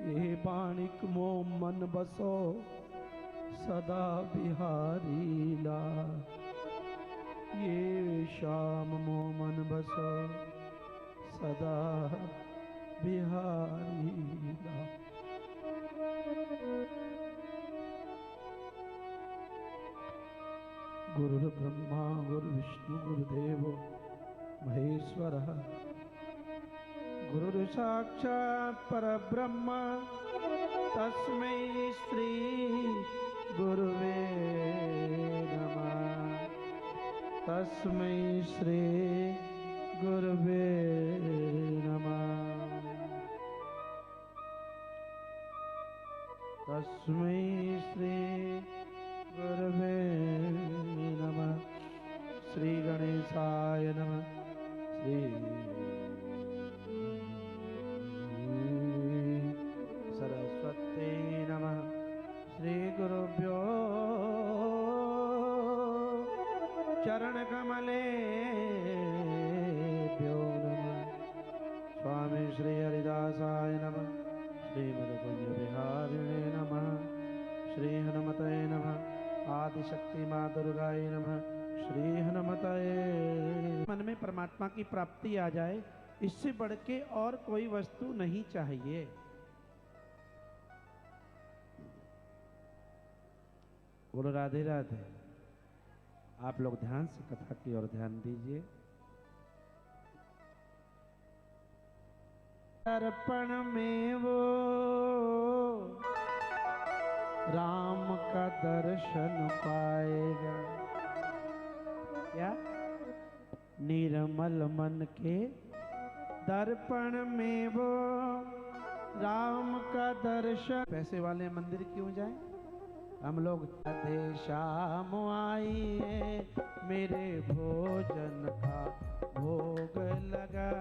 ये बाणिक मो मन बसो सदा बिहारी ला। ये श्याम मो मन बसो सदा बिहारी ला। गुरुर्ब्रह्मा गुरुर्विष्णु गुरुदेवो महेश्वरः। गुरुर्साक्षात् परब्रह्म तस्मै श्री गुरुवे नमः। तस्मै श्री गुरुवे नमः। तस्मै श्री गुरुवे नमः। श्री गणेशाय नमः। श्री सरस्वती नमः। श्री गुरुभ्यो चरण कमलेभ्यो नमः। स्वामी श्री हरिदासाय नमः। श्रीमद्कुंज विहारिणे नमः। श्री हनुमते नमः। आदिशक्ति माँ दुर्गाय नमः। श्री हनुमते। मन में परमात्मा की प्राप्ति आ जाए, इससे बढ़ के और कोई वस्तु नहीं चाहिए। बोलो राधे राधे। आप लोग ध्यान से कथा की ओर ध्यान दीजिए। दर्पण में वो राम का दर्शन पाएगा। क्या? निर्मल मन के दर्पण में वो राम का दर्शन। पैसे वाले मंदिर क्यों जाएं? हम लोग राधे श्याम आइए मेरे भोजन का भोग लगा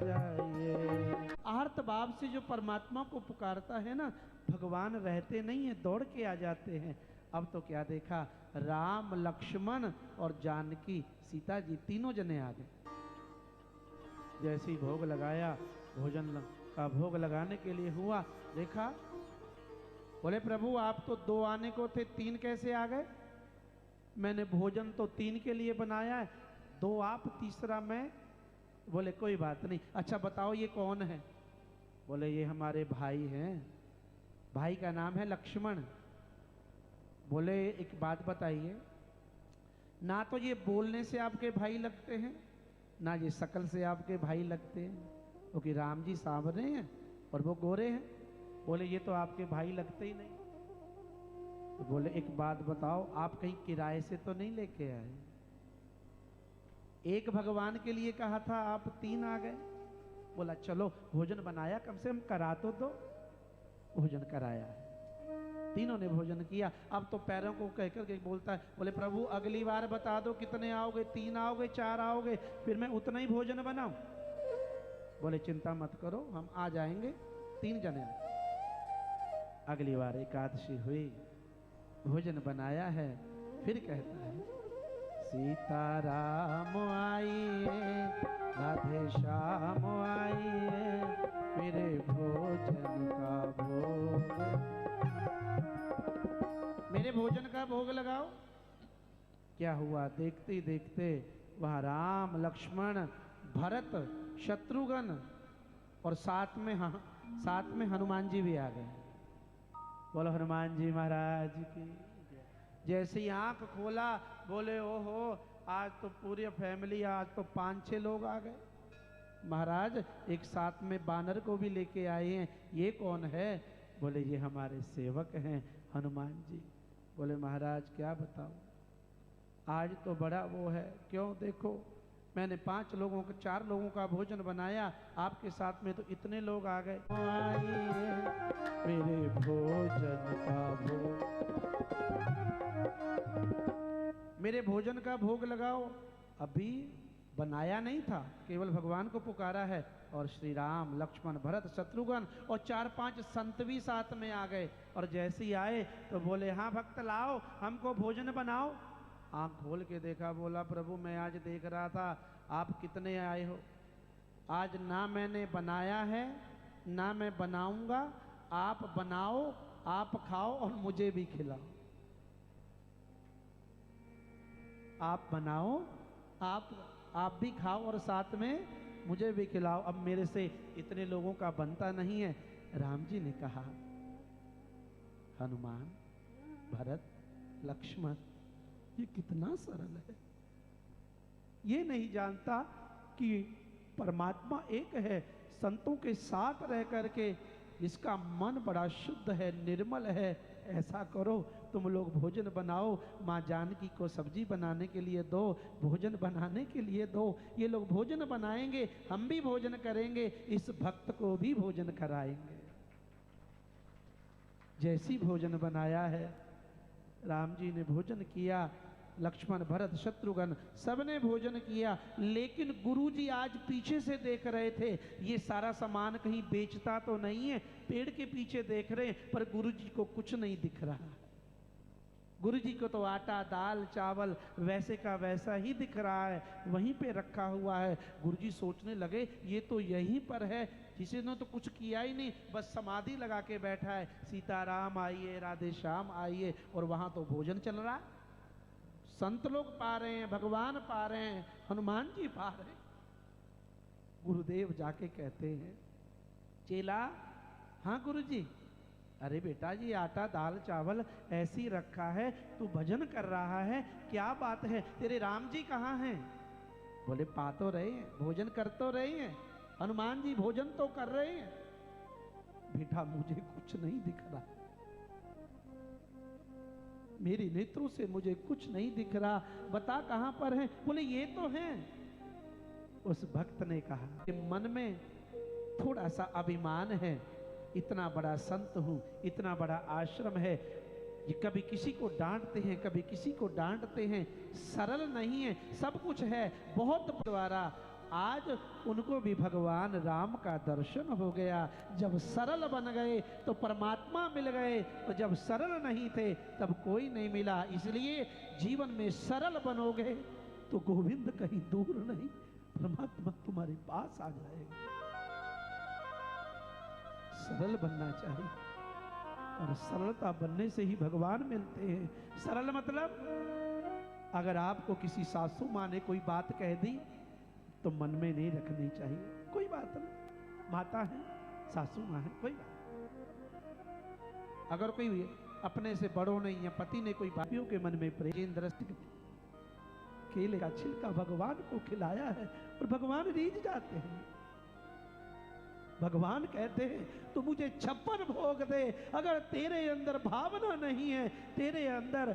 जाइए। आर्त भाव से जो परमात्मा को पुकारता है ना, भगवान रहते नहीं है, दौड़ के आ जाते हैं। अब तो क्या देखा, राम लक्ष्मण और जानकी सीता जी तीनों जने आ गए। जैसे ही भोग लगाया, भोजन का भोग लगाने के लिए हुआ, देखा बोले प्रभु आप तो 2 आने को थे, 3 कैसे आ गए? मैंने भोजन तो 3 के लिए बनाया है, 2 आप, तीसरा मैं। बोले कोई बात नहीं। अच्छा बताओ ये कौन है? बोले ये हमारे भाई हैं। भाई का नाम है लक्ष्मण। बोले एक बात बताइए, ना तो ये बोलने से आपके भाई लगते हैं, ना ये शकल से आपके भाई लगते हैं, क्योंकि राम जी सांवरे हैं और वो गोरे हैं। बोले ये तो आपके भाई लगते ही नहीं। तो बोले एक बात बताओ, आप कहीं किराए से तो नहीं लेके आए? एक भगवान के लिए कहा था, आप 3 आ गए। बोला चलो भोजन बनाया, कम से कम करा तो दो। भोजन कराया है, तीनों ने भोजन किया। अब तो पैरों को कहकर के बोलता है, बोले प्रभु अगली बार बता दो कितने आओगे, 3 आओगे, 4 आओगे, फिर मैं उतना ही भोजन बनाऊं। बोले चिंता मत करो, हम आ जाएंगे, 3 जने। अगली बार एकादशी हुई, भोजन बनाया है, फिर कहता है सीताराम आइए राधे श्याम आइए मेरे भोजन का भोग, मेरे भोजन का भोग लगाओ। क्या हुआ, देखते ही देखते वहाँ राम लक्ष्मण भरत शत्रुघ्न और साथ में हनुमान जी भी आ गए। बोलो हनुमान जी महाराज की। जैसे ही आंख खोला, बोले ओहो आज तो पूरी फैमिली, आज तो 5-6 लोग आ गए। महाराज एक साथ में बानर को भी लेके आए हैं, ये कौन है? बोले ये हमारे सेवक हैं हनुमान जी। बोले महाराज क्या बताऊं, आज तो बड़ा वो है। क्यों? देखो मैंने 5 लोगों का 4 लोगों का भोजन बनाया, आपके साथ में तो इतने लोग आ गए। मेरे भोजन का भोग, मेरे भोजन का भोग लगाओ। अभी बनाया नहीं था, केवल भगवान को पुकारा है। और श्री राम लक्ष्मण भरत शत्रुघ्न और 4-5 संत भी साथ में आ गए। और जैसे ही आए तो बोले हाँ भक्त लाओ, हमको भोजन बनाओ। आँख खोल के देखा, बोला प्रभु मैं आज देख रहा था आप कितने आए हो, आज ना मैंने बनाया है ना मैं बनाऊंगा, आप बनाओ, आप खाओ और मुझे भी खिलाओ। आप बनाओ, आप भी खाओ और साथ में मुझे भी खिलाओ। अब मेरे से इतने लोगों का बनता नहीं है। राम जी ने कहा, हनुमान, भरत, लक्ष्मण, ये कितना सरल है। ये नहीं जानता कि परमात्मा एक है। संतों के साथ रह करके जिसका मन बड़ा शुद्ध है, निर्मल है, ऐसा करो, तुम लोग भोजन बनाओ, माँ जानकी को सब्जी बनाने के लिए दो, भोजन बनाने के लिए दो। ये लोग भोजन बनाएंगे, हम भी भोजन करेंगे, इस भक्त को भी भोजन कराएंगे। जैसी भोजन बनाया है, राम जी ने भोजन किया, लक्ष्मण, भरत, शत्रुघ्न सबने भोजन किया। लेकिन गुरुजी आज पीछे से देख रहे थे, ये सारा सामान कहीं बेचता तो नहीं है। पेड़ के पीछे देख रहे हैं, पर गुरुजी को कुछ नहीं दिख रहा। गुरुजी को तो आटा, दाल, चावल वैसे का वैसा ही दिख रहा है, वहीं पे रखा हुआ है। गुरुजी सोचने लगे, ये तो यहीं पर है, किसी ने तो कुछ किया ही नहीं, बस समाधि लगा के बैठा है। सीताराम आइए, राधे श्याम आइए, और वहां तो भोजन चल रहा। संत लोग पा रहे हैं, भगवान पा रहे हैं, हनुमान जी पा रहे हैं। गुरुदेव जाके कहते हैं, चेला, हाँ गुरुजी, अरे बेटा जी आटा दाल चावल ऐसी रखा है, तू भजन कर रहा है, क्या बात है, तेरे राम जी कहाँ हैं? बोले पा तो रहे हैं, भोजन कर तो रहे हैं, हनुमान जी भोजन तो कर रहे हैं। बेटा मुझे कुछ नहीं दिख रहा, मेरी नेत्रों से मुझे कुछ नहीं दिख रहा, बता कहां पर है? बोले ये तो हैं। उस भक्त ने कहा कि मन में थोड़ा सा अभिमान है, इतना बड़ा संत हूं, इतना बड़ा आश्रम है, ये कभी किसी को डांटते हैं, कभी किसी को डांटते हैं, सरल नहीं है, सब कुछ है बहुत द्वारा। आज उनको भी भगवान राम का दर्शन हो गया। जब सरल बन गए तो परमात्मा मिल गए, और जब सरल नहीं थे तब कोई नहीं मिला। इसलिए जीवन में सरल बनोगे तो गोविंद कहीं दूर नहीं, परमात्मा तुम्हारे पास आ जाएगा। सरल बनना चाहिए, और सरलता बनने से ही भगवान मिलते हैं। सरल मतलब, अगर आपको किसी सासू माँ ने कोई बात कह दी तो मन में नहीं रखनी चाहिए, कोई बात नहीं, माता है, सासू माँ है, कोई बात। अगर कोई अपने से बड़ों ने या पति ने कोई भाइयों के मन में प्रेम दृष्टि, केले का छिलका भगवान को खिलाया है और भगवान रीझ जाते हैं। भगवान कहते हैं तो मुझे 56 भोग दे, अगर तेरे अंदर भावना नहीं है, तेरे अंदर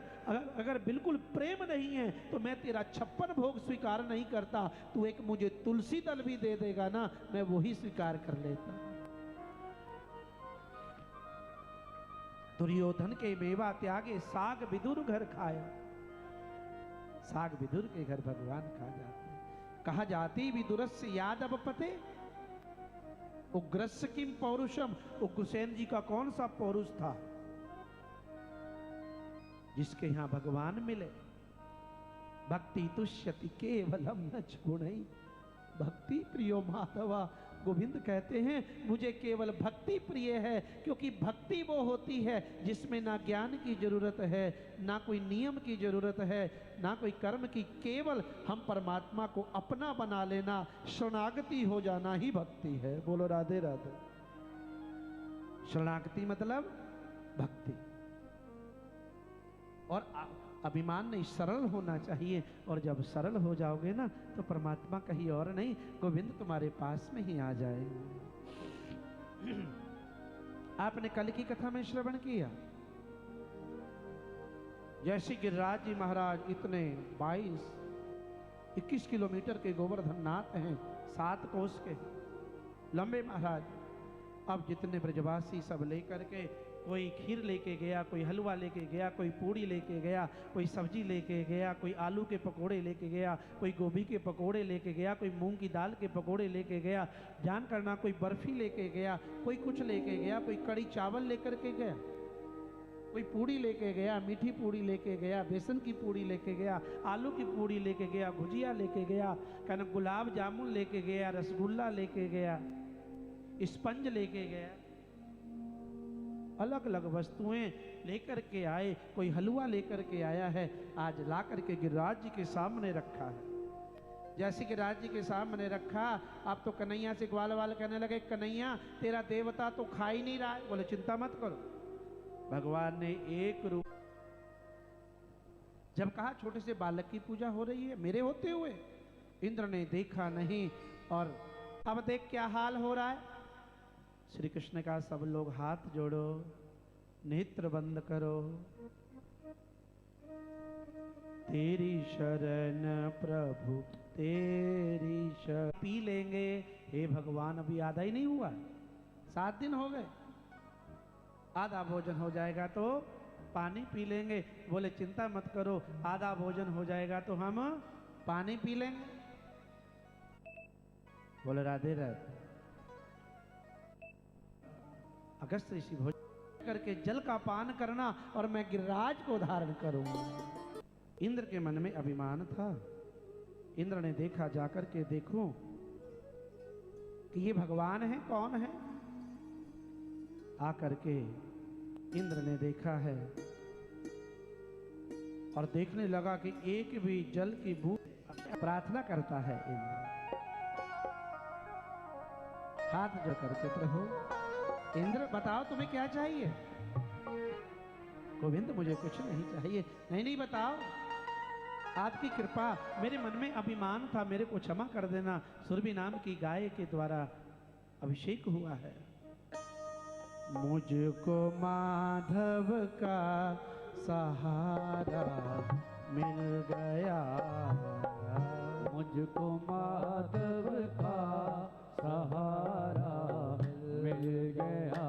अगर बिल्कुल प्रेम नहीं है, तो मैं तेरा 56 भोग स्वीकार नहीं करता। तू एक मुझे तुलसी दल भी दे देगा ना, मैं वही स्वीकार कर लेता। दुर्योधन के मेवा त्यागे, साग विदुर घर खाया। साग विदुर के घर भगवान खा जाते। कहा जाती विदुरस्य यादव पते, उग्रस्य किम पौरुषम। उग्रसेन जी का कौन सा पौरुष था जिसके यहां भगवान मिले? भक्ति तुष्यति केवलम न गुणई, भक्ति प्रियो माधवा। गोविंद कहते हैं मुझे केवल भक्ति प्रिय है, क्योंकि भक्ति वो होती है जिसमें ना ज्ञान की जरूरत है, ना कोई नियम की जरूरत है, ना कोई कर्म की, केवल हम परमात्मा को अपना बना लेना, शरणागति हो जाना ही भक्ति है। बोलो राधे राधे। शरणागति मतलब भक्ति, और अभिमान नहीं, सरल होना चाहिए। और जब सरल हो जाओगे ना तो परमात्मा कहीं और नहीं, गोविंद तुम्हारे पास में ही आ जाएंगे। आपने कल की कथा में श्रवण किया, जैसे गिरिराज जी महाराज इतने 21 किलोमीटर के गोवर्धन नाथ हैं, 7 कोस के लंबे महाराज। अब जितने ब्रजवासी सब लेकर के, कोई खीर लेके गया, कोई हलवा लेके गया, कोई पूड़ी लेके गया, कोई सब्जी लेके गया, कोई आलू के पकोड़े लेके गया, कोई गोभी के पकोड़े लेके गया, कोई मूंग की दाल के पकोड़े लेके गया, जान करना कोई बर्फी लेके गया, कोई कुछ लेके गया, कोई कड़ी चावल लेकर के गया, कोई पूड़ी लेके गया, मीठी पूड़ी लेके गया, बेसन की पूड़ी लेके गया, आलू की पूड़ी लेके गया, भुजिया लेके गया, कहना गुलाब जामुन लेके गया, रसगुल्ला लेके गया, स्पंज लेके गया। अलग अलग वस्तुएं लेकर के आए। कोई हलवा लेकर के आया है, आज ला करके गिरिराज जी के सामने रखा है। जैसे गिरिराज जी के सामने रखा, अब तो कन्हैया से ग्वाल वाल कहने लगे, कन्हैया तेरा देवता तो खा ही नहीं रहा है। बोले चिंता मत करो, भगवान ने एक रूप, जब कहा छोटे से बालक की पूजा हो रही है मेरे होते हुए, इंद्र ने देखा नहीं। और अब देख क्या हाल हो रहा है। श्री कृष्ण का सब लोग हाथ जोड़ो, नेत्र बंद करो। तेरी शरण प्रभु तेरी शरण, पी लेंगे। हे भगवान अभी आधा ही नहीं हुआ, 7 दिन हो गए, आधा भोजन हो जाएगा तो पानी पी लेंगे। बोले चिंता मत करो, आधा भोजन हो जाएगा तो हम पानी पी लेंगे। बोले राधे राधे। अगस्त ऋषि भोजन करके जल का पान करना और मैं गिरिराज को धारण करूंगा। इंद्र के मन में अभिमान था। इंद्र ने देखा, जाकर के देखूं कि ये भगवान है, कौन है। आकर के इंद्र ने देखा है और देखने लगा कि एक भी जल की बूंद, प्रार्थना करता है इंद्र, हाथ जो करके, प्रभु इंद्र बताओ तुम्हें क्या चाहिए। गोविंद मुझे कुछ नहीं चाहिए। नहीं नहीं बताओ, आपकी कृपा, मेरे मन में अभिमान था, मेरे को क्षमा कर देना। सुरभि नाम की गाय के द्वारा अभिषेक हुआ है। मुझको माधव का सहारा मिल गया, मुझको माधव का सहारा मिल गया,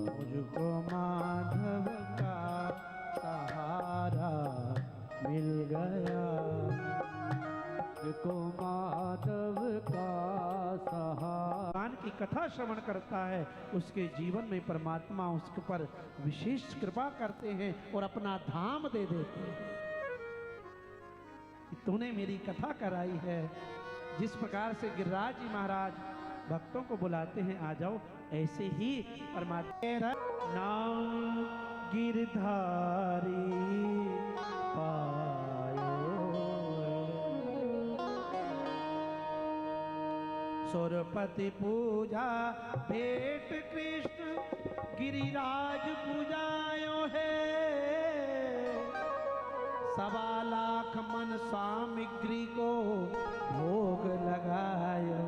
मुझको माधव का सहारा मिल गया, मुझको माधव का सहारा। भगवान की कथा श्रवण करता है, उसके जीवन में परमात्मा उसके पर विशेष कृपा करते हैं और अपना धाम दे देते हैं। तूने मेरी कथा कराई है। जिस प्रकार से गिरिराज जी महाराज भक्तों को बुलाते हैं, आ जाओ, ऐसे ही परमात्मा नाम गिरधारी पायो, सुरपति पूजा भेंट कृष्ण गिरिराज पूजायो है, 1.25 लाख मन सामग्री को भोग लगायो।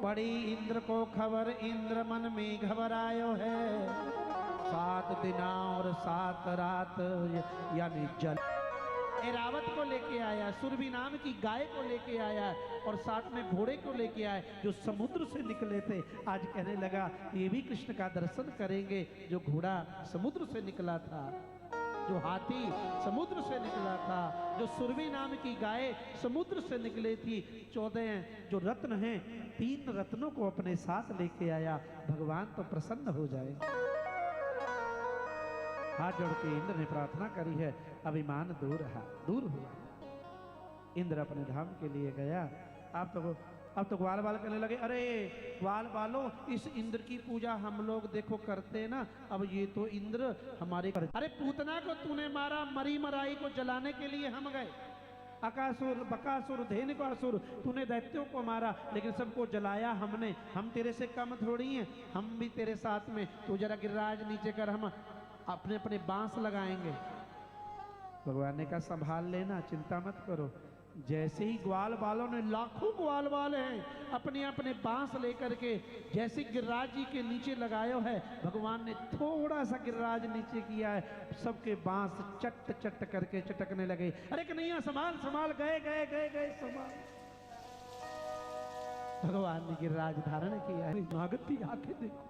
पड़ी इंद्र को खबर, इंद्र मन में घबरायो है, 7 दिन और 7 रात यानी जल एरावत को लेके आया, सुरभि नाम की गाय को लेके आया और साथ में घोड़े को लेके आए जो समुद्र से निकले थे। आज कहने लगा ये भी कृष्ण का दर्शन करेंगे। जो घोड़ा समुद्र से निकला था, जो हाथी समुद्र से निकला था, जो सुरभि नाम की गाय समुद्र से निकली थी, 14 जो रत्न हैं, 3 रत्नों को अपने साथ लेके आया। भगवान तो प्रसन्न हो जाए। हाथ जोड़ के इंद्र ने प्रार्थना करी है, अभिमान दूर हुआ। इंद्र अपने धाम के लिए गया। अब तो ग्वाल बाल कहने लगे, अरे ग्वाल बालो, इस इंद्र की पूजा हम लोग देखो करते ना, अब ये तो इंद्र हमारे अरे पूतना को तूने मारा, मरी मराई को जलाने के लिए हम गए। अकासुर, बकासुर, धेनुकासुर, तूने दैत्यों को मारा, लेकिन सबको जलाया हमने। हम तेरे से कम थोड़ी हैं, हम भी तेरे साथ में। तू जरा गिरिराज नीचे कर, हम अपने अपने बांस लगाएंगे। भगवान ने कहा संभाल लेना, चिंता मत करो। जैसे ही ग्वाल बालों ने, लाखों ग्वाल बाल हैं, अपने अपने बांस लेकर के जैसे गिरिराज जी के नीचे लगायो है, भगवान ने थोड़ा सा गिरिराज नीचे किया है, सबके बांस चट चट करके चटकने लगे। अरे कन्हैया संभाल संभाल, गए गए गए गए संभाल। भगवान ने गिरिराज धारण किया है। नागती आके देखो,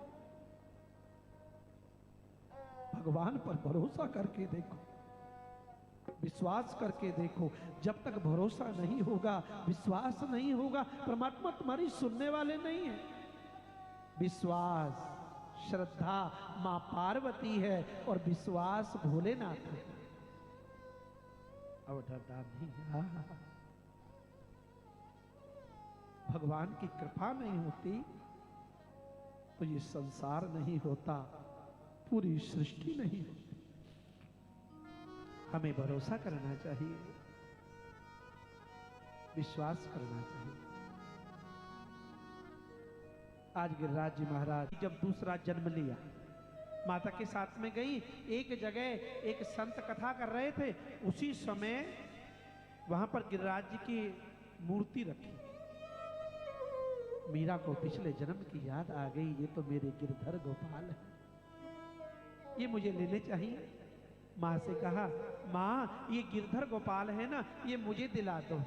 भगवान पर भरोसा करके देखो, विश्वास करके देखो। जब तक भरोसा नहीं होगा, विश्वास नहीं होगा, परमात्मा तुम्हारी सुनने वाले नहीं है। विश्वास, श्रद्धा मां पार्वती है और विश्वास भोलेनाथ है। अब डरना नहीं। भगवान की कृपा नहीं होती तो ये संसार नहीं होता, पूरी सृष्टि नहीं होती। हमें भरोसा करना चाहिए, विश्वास करना चाहिए। आज गिरिराज जी महाराज जब दूसरा जन्म लिया, माता के साथ में गई, एक जगह एक संत कथा कर रहे थे, उसी समय वहां पर गिरिराज जी की मूर्ति रखी। मीरा को पिछले जन्म की याद आ गई, ये तो मेरे गिरधर गोपाल है, ये मुझे लेने चाहिए। माँ से कहा, माँ ये गिरधर गोपाल है ना, ये मुझे दिला दो।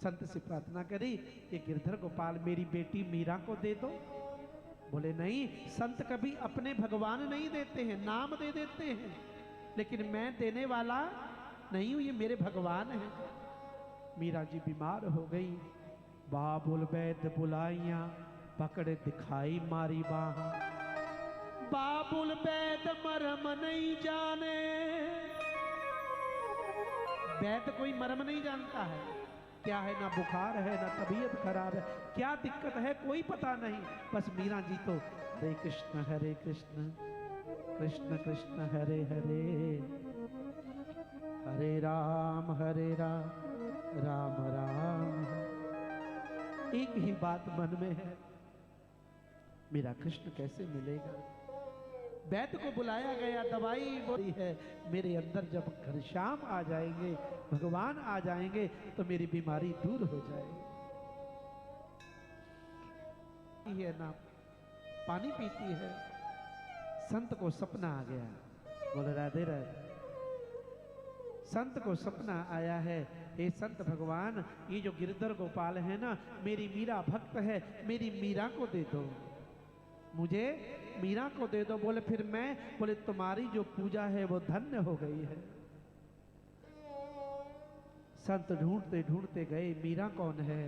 संत से प्रार्थना करी, ये गिरधर गोपाल मेरी बेटी मीरा को दे दो। बोले नहीं, संत कभी अपने भगवान नहीं देते हैं, नाम दे देते हैं, लेकिन मैं देने वाला नहीं हूं, ये मेरे भगवान हैं। मीरा जी बीमार हो गई, बाबुल वैद्य बुलाइया, पकड़े दिखाई मारी बाहा। बाबुल वैद्य मरम नहीं जाने, वैद्य कोई मरम नहीं जानता है, क्या है, ना बुखार है ना तबीयत खराब है, क्या दिक्कत है कोई पता नहीं। बस मीरा जी तो हरे कृष्ण कृष्ण कृष्ण हरे हरे, हरे राम राम राम। एक ही बात मन में है, मेरा कृष्ण कैसे मिलेगा। वैद्य को बुलाया गया, दवाई बोली है, मेरे अंदर जब घनश्याम आ जाएंगे, भगवान आ जाएंगे, तो मेरी बीमारी दूर हो जाएगी। है ना, पानी पीती है, संत को सपना आ गया, बोले राधे राधे। संत को सपना आया है, हे संत भगवान, ये जो गिरधर गोपाल है ना, मेरी मीरा भक्त है, मेरी मीरा को दे दो, मुझे मीरा को दे दो। बोले फिर मैं, बोले तुम्हारी जो पूजा है वो धन्य हो गई है। संत ढूंढते ढूंढते गए, मीरा कौन है,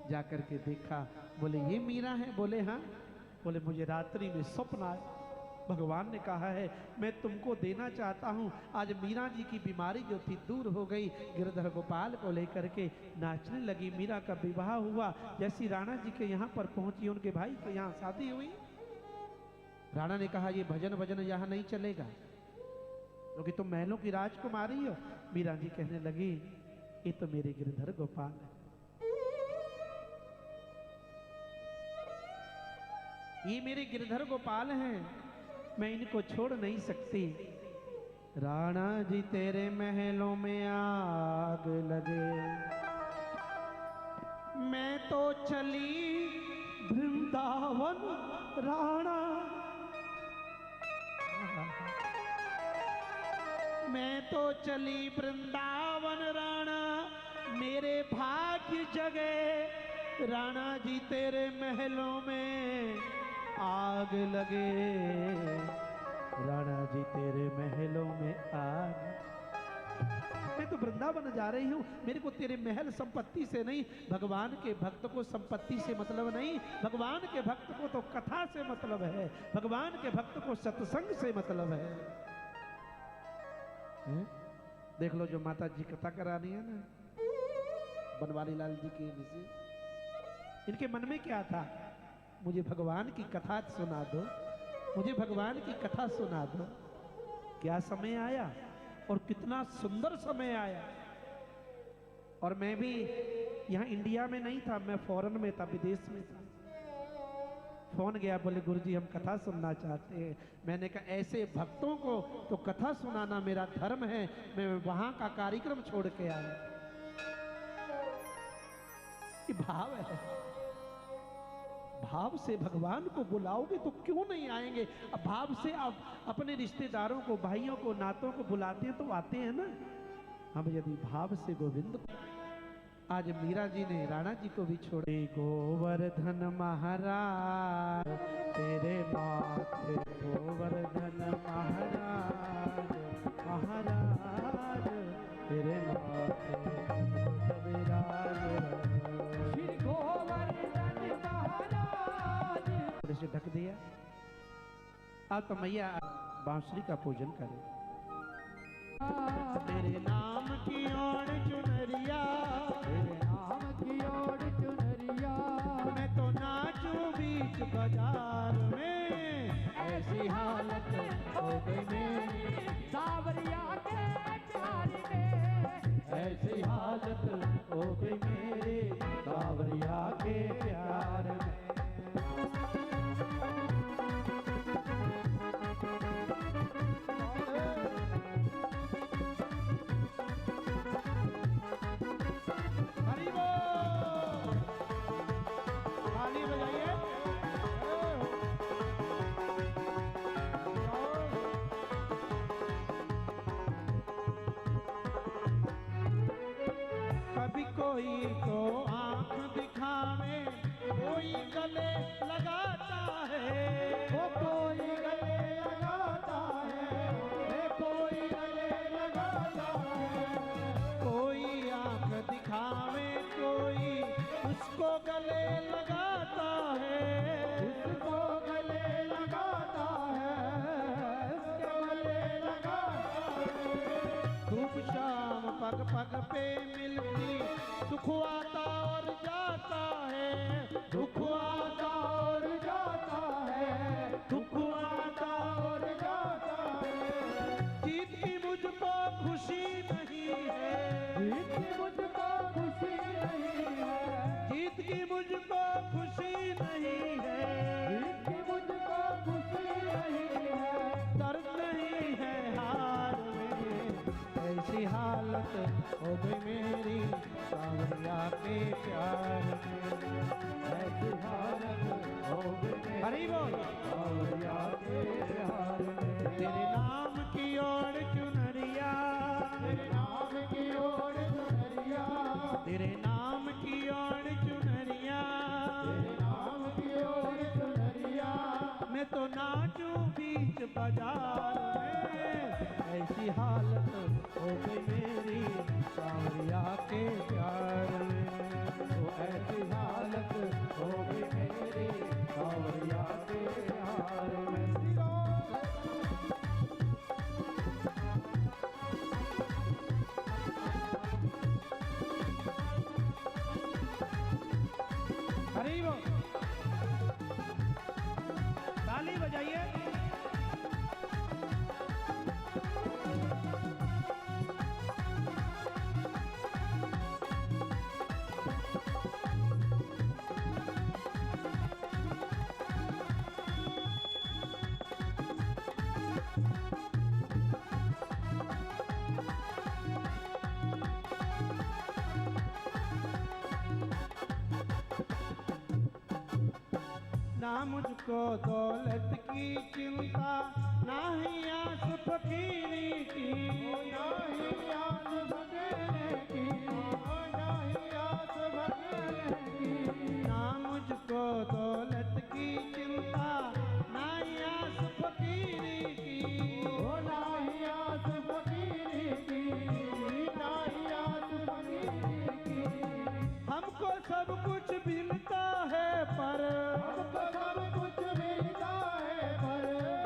जाकर के देखा, बोले ये मीरा है। बोले हाँ। बोले मुझे रात्रि में स्वप्न आया, भगवान ने कहा है मैं तुमको देना चाहता हूँ। आज मीरा जी की बीमारी जो थी दूर हो गई। गिरधर गोपाल को लेकर के नाचने लगी। मीरा का विवाह हुआ। जैसी राणा जी के यहाँ पर पहुंची, उनके भाई के यहाँ शादी हुई। राणा ने कहा ये भजन भजन यहाँ नहीं चलेगा, क्योंकि तुम महलों की राजकुमारी हो। मीरा जी कहने लगी ये तो मेरे गिरधर गोपाल है, ये मेरे गिरधर गोपाल हैं, मैं इनको छोड़ नहीं सकती। राणा जी तेरे महलों में आग लगे, मैं तो चली वृंदावन राणा, मैं तो चली वृंदावन राणा, मेरे भाग्य जगे। राणा जी तेरे महलों में आग लगे, राणा जी तेरे महलों में आग। मैं तो वृंदावन जा रही हूँ, मेरे को तेरे महल संपत्ति से नहीं, भगवान के भक्त को संपत्ति से मतलब नहीं, भगवान के भक्त को तो कथा से मतलब है, भगवान के भक्त को सत्संग से मतलब है। देख लो जो माता जी कथा करानी है ना, बनवारी लाल जी की विषय, इनके मन में क्या था, मुझे भगवान की कथा सुना दो, मुझे भगवान की कथा सुना दो। क्या समय आया और कितना सुंदर समय आया। और मैं भी यहाँ इंडिया में नहीं था, मैं फॉरेन में था, विदेश में था। फोन गया, बोले गुरुजी हम कथा सुनना चाहते हैं। मैंने कहा ऐसे भक्तों को तो कथा सुनाना मेरा धर्म है, मैं वहां का कार्यक्रम छोड़ के आया। ये भाव है, भाव से भगवान को बुलाओगे तो क्यों नहीं आएंगे। अब भाव से आप अपने रिश्तेदारों को, भाइयों को, नातों को बुलाते हैं तो आते हैं ना। हम यदि भाव से गोविंद, आज मीरा जी ने राणा जी को भी छोड़े। गोवर्धन महाराज तेरे माथे, गोवर्धन महाराज महाराज तेरे माथे विराज, श्री गोवर्धन महाराज। थोड़े से ढक दिया। अब तो मैया बांसुरी का पूजन करें। तेरे नाम की ओर चुनरिया, तेरे नाम की ओर चुनरिया, मैं तो नाचूं भी बीच बाजार में, ऐसी हालत हो गई मेरी सावरिया के प्यार में, ऐसी हालत हो गई मेरे सावरिया के प्यार में। हरि बोल, ताली बजाइए। कभी कोई तो आंख दिखावे, कोई गले लगाता है, वो कोई गले लगाता है, कोई गले लगाता है, कोई आंख दिखावे, कोई उसको गले लगाता है, इसको गले लगाता है, इसके गले लगाता है। धूप शाम पग पग पे मिलती, सुख आता और जाता है, दुख आता और जाता है, दुख आता और जाता है। जीत की मुझको खुशी नहीं है, जीत की मुझको खुशी नहीं है, जीत की मुझको खुशी नहीं है, जीत की मुझको खुशी नहीं है। दर्द नहीं है हार में, ऐसी हालत हो गई मेरी सावरिया के प्यार में, ऐसी हालत हो गई हरि बोल। सावरिया के प्यार में। तेरे नाम की ओर चुनरिया, तेरे नाम की ओर चुनरिया, तेरे नाम की ओर चुनरिया, तेरे नाम की ओर चुनरिया, मैं तो नाचूं बीच बाजार में, ऐसी हालत हो गई मेरी सावरिया के प्यार में, तो ऐसी हालत हो गई मेरी सावरिया के प्यार में। हरि बोल, ताली बजाइए। ना मुझको दौलत की चिंता, ना ही आस फकीरी की, ना ही आस भगने की, ना ही आस भगने की, ना मुझको दौलत की चिंता, ना ही आस फकीरी की, ना ही आस फकीरी की, ना ही आस फकीरी की। हमको सब कुछ मिलता है पर, हमको सब कुछ मिलता है पर,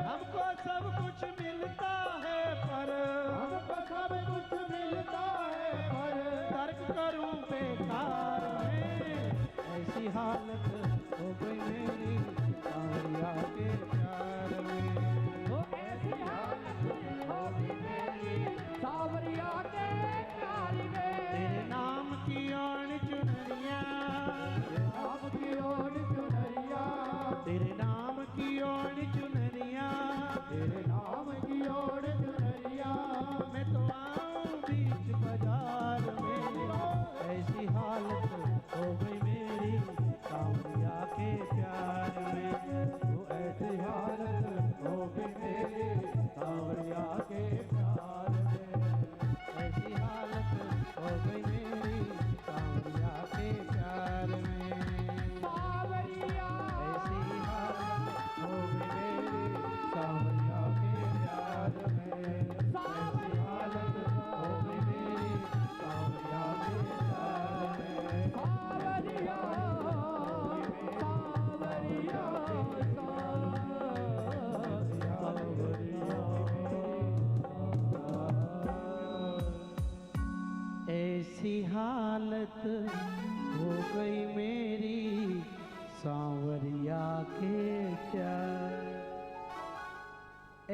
हमको सब कुछ मिलता है पर, हमको सब कुछ मिलता है पर, तर्क करूं बेकार में, ऐसी हालत हो गई मेरी सावरिया के प्यार में, वो ऐसी हालत हो गई मेरी सावरिया के प्यार में। तेरे नाम की ओर चुनरिया, नाम की ओर चुनरिया, तेरे नाम की ओर चुनरिया, तेरे नाम की ओर चुनरिया, मैं तो आऊं बीच बाजार में, ऐसी हालत हो गई मेरी सावरिया के प्यार में, वो ऐसी हालत हो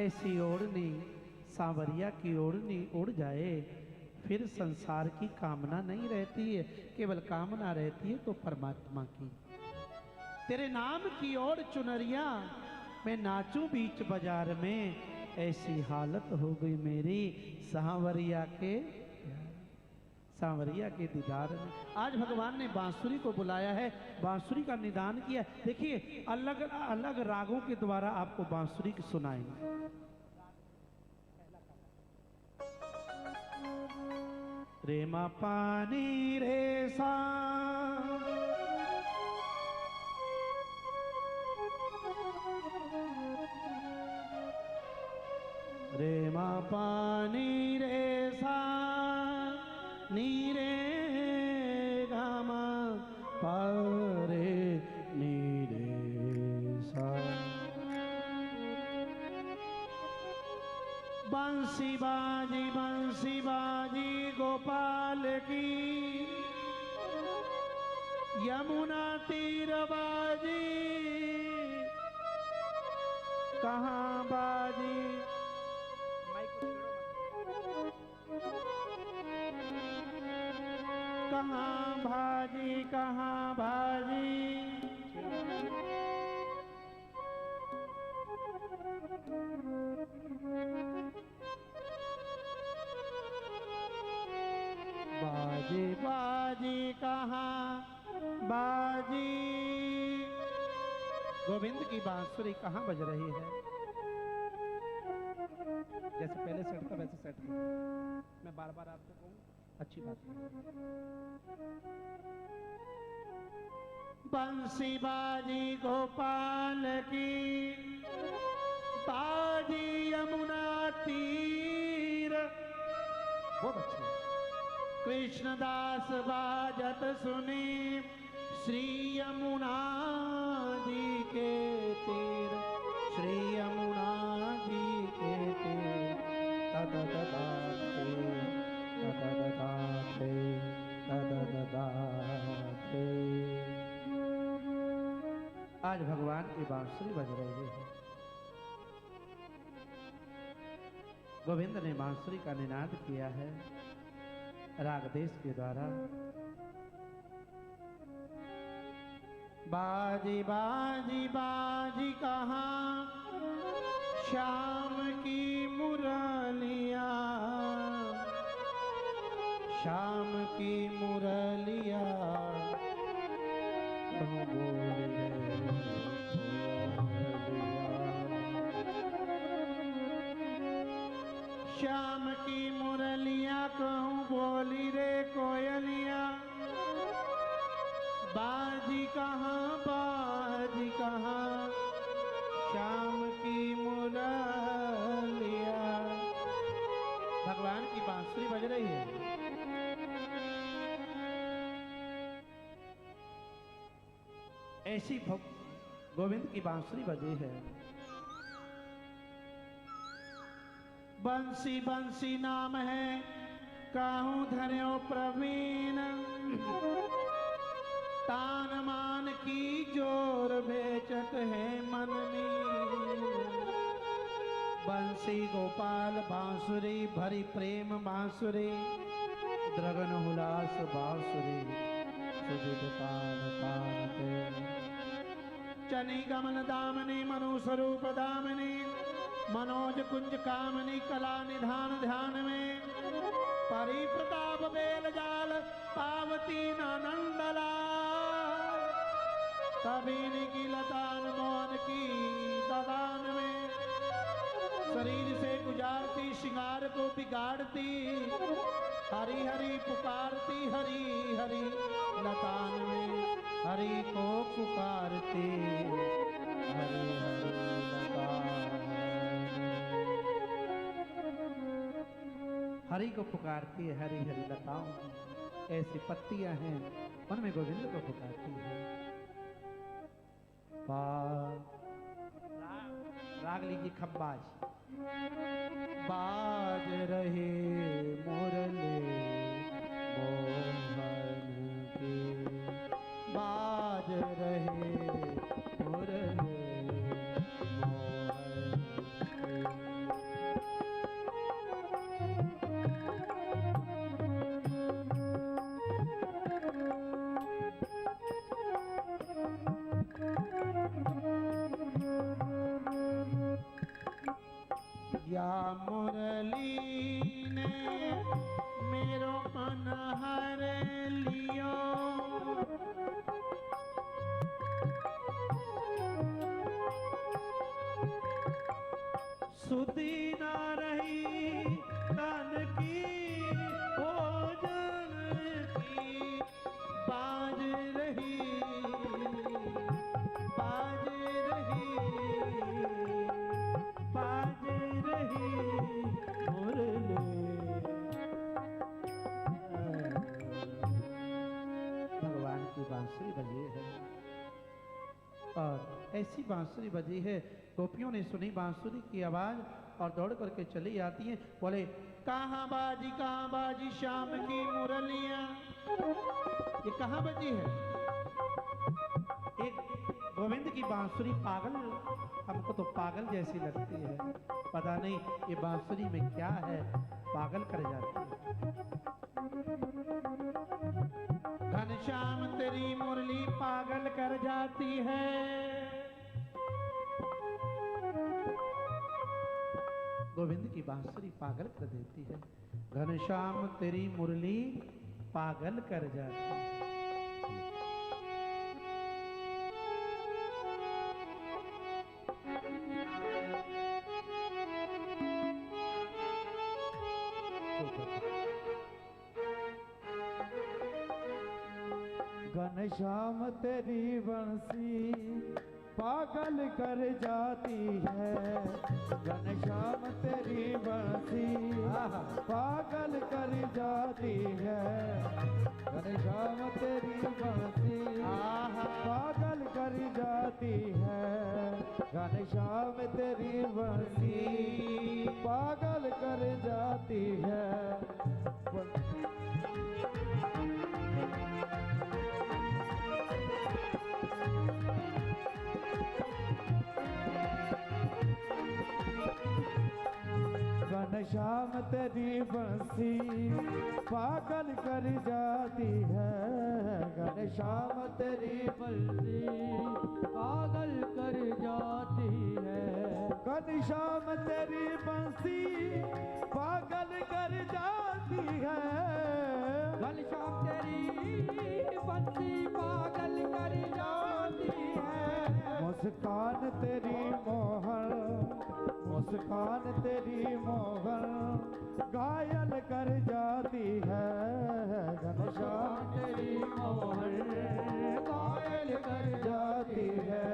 ऐसी ओढ़नी सांवरिया की ओढ़नी उड़ जाए, फिर संसार की कामना नहीं रहती है, केवल कामना रहती है तो परमात्मा की। तेरे नाम की ओर चुनरिया मैं नाचूं बीच बाजार में, ऐसी हालत हो गई मेरी सांवरिया के दीदार में। आज भगवान ने बांसुरी को बुलाया है, बांसुरी का निदान किया। देखिए अलग अलग रागों के द्वारा आपको बांसुरी की सुनाएंगे। रे मा पानी रे सा, रे मा पानी रे सा, नी रे गा मा पा रे नी रे सा। बंसी बाजी गोपाल की, यमुना तीर बाजी कहाँ बाजी। कहाँ भाजी कहाँ भाजी, बाजी बाजी कहाँ बाजी। गोविंद की बांसुरी कहाँ बज रही है? जैसे पहले सेट था वैसे सेट था। मैं बार बार आपको कहूँ अच्छी बात है। बंसी बाजी गोपाल की, बाजी यमुना तीर। बहुत अच्छा। कृष्णदास बाजत सुनी श्री यमुना जी के तीर, श्री यमुना जी के तीर। तददाते तददाते तददाते। आज भगवान की बांसुरी बज रही है। गोविंद ने बांसुरी का निनाद किया है राग देश के द्वारा। बाजी बाजी बाजी कहाँ श्याम की मुरलिया, श्याम की मुरलिया कहूँ बोले श्याम की मुरलिया कहूँ बोली रे कोयलिया। बाजी कहाँ श्याम की मुरलिया। भगवान की बांसुरी बज रही है। ऐसी गोविंद की बांसुरी बजी है। बंसी बंसी नाम है काहू धर्यो प्रवीण, तान मान की जोर बेचत है मन में। बंसी गोपाल बांसुरी भरी प्रेम बांसुरी, द्रगन हुलास बांसुरी सुजित तान तान के। चनी गमन दामनी मनु स्वरूप दामनी, मनोज कुंज कामनी कला निधान ध्यान में। परी प्रताप बेल जाल पावती नंदला, तबीन की लतान मोहन की ददान में। शरीर से गुजारती श्रृंगार को बिगाड़ती, हरी हरी पुकारती हरी हरी लतान में। हरि को पुकारती हरी हरी लतान। हरि को पुकारती है हरी हरी लताओं की ऐसी पत्तियां हैं, उनमें गोविंद को पुकारती है। राग लीजिए खब्बाज। बाज रहे मुरली मोहन के, बाज रहे मुरली मोहन के। आ मुरली ने मेरो मन हर लियो, सुधी ना रही तन की भोजन की, बाज रही बाज रही बाज रही मुरली। भगवान की बांसुरी बजी है और ऐसी बांसुरी बजी है, गोपियों ने सुनी बांसुरी की आवाज और दौड़ करके चली आती हैं। बोले कहाँ बाजी श्याम की मुरलियां, ये कहाँ बजी है? एक गोविंद की बांसुरी पागल, हमको तो पागल जैसी लगती है, पता नहीं ये बांसुरी में क्या है, पागल कर जाती है। घनश्याम तेरी मुरली पागल कर जाती है। गोविंद की बांसुरी पागल कर देती है, घनश्याम तेरी मुरली पागल कर जाती है। घनश्याम तेरी बंसी पागल कर जाती है, घनश्याम तेरी बंसी पागल कर जाती है, घनश्याम तेरी बंसी पागल कर जाती है, घनश्याम तेरी बंसी पागल कर जाती है। घनश्याम तेरी बंसी पागल कर जाती है, घनश्याम तेरी बंसी पागल कर जाती है, घनश्याम तेरी बंसी पागल कर जाती है, घनश्याम तेरी बंसी पागल कर जाती है। मुस्कान तेरी मोहन, मुस्कान तेरी मोहन घायल कर जाती है, घनश्याम तेरी मोहन घायल कर जाती है।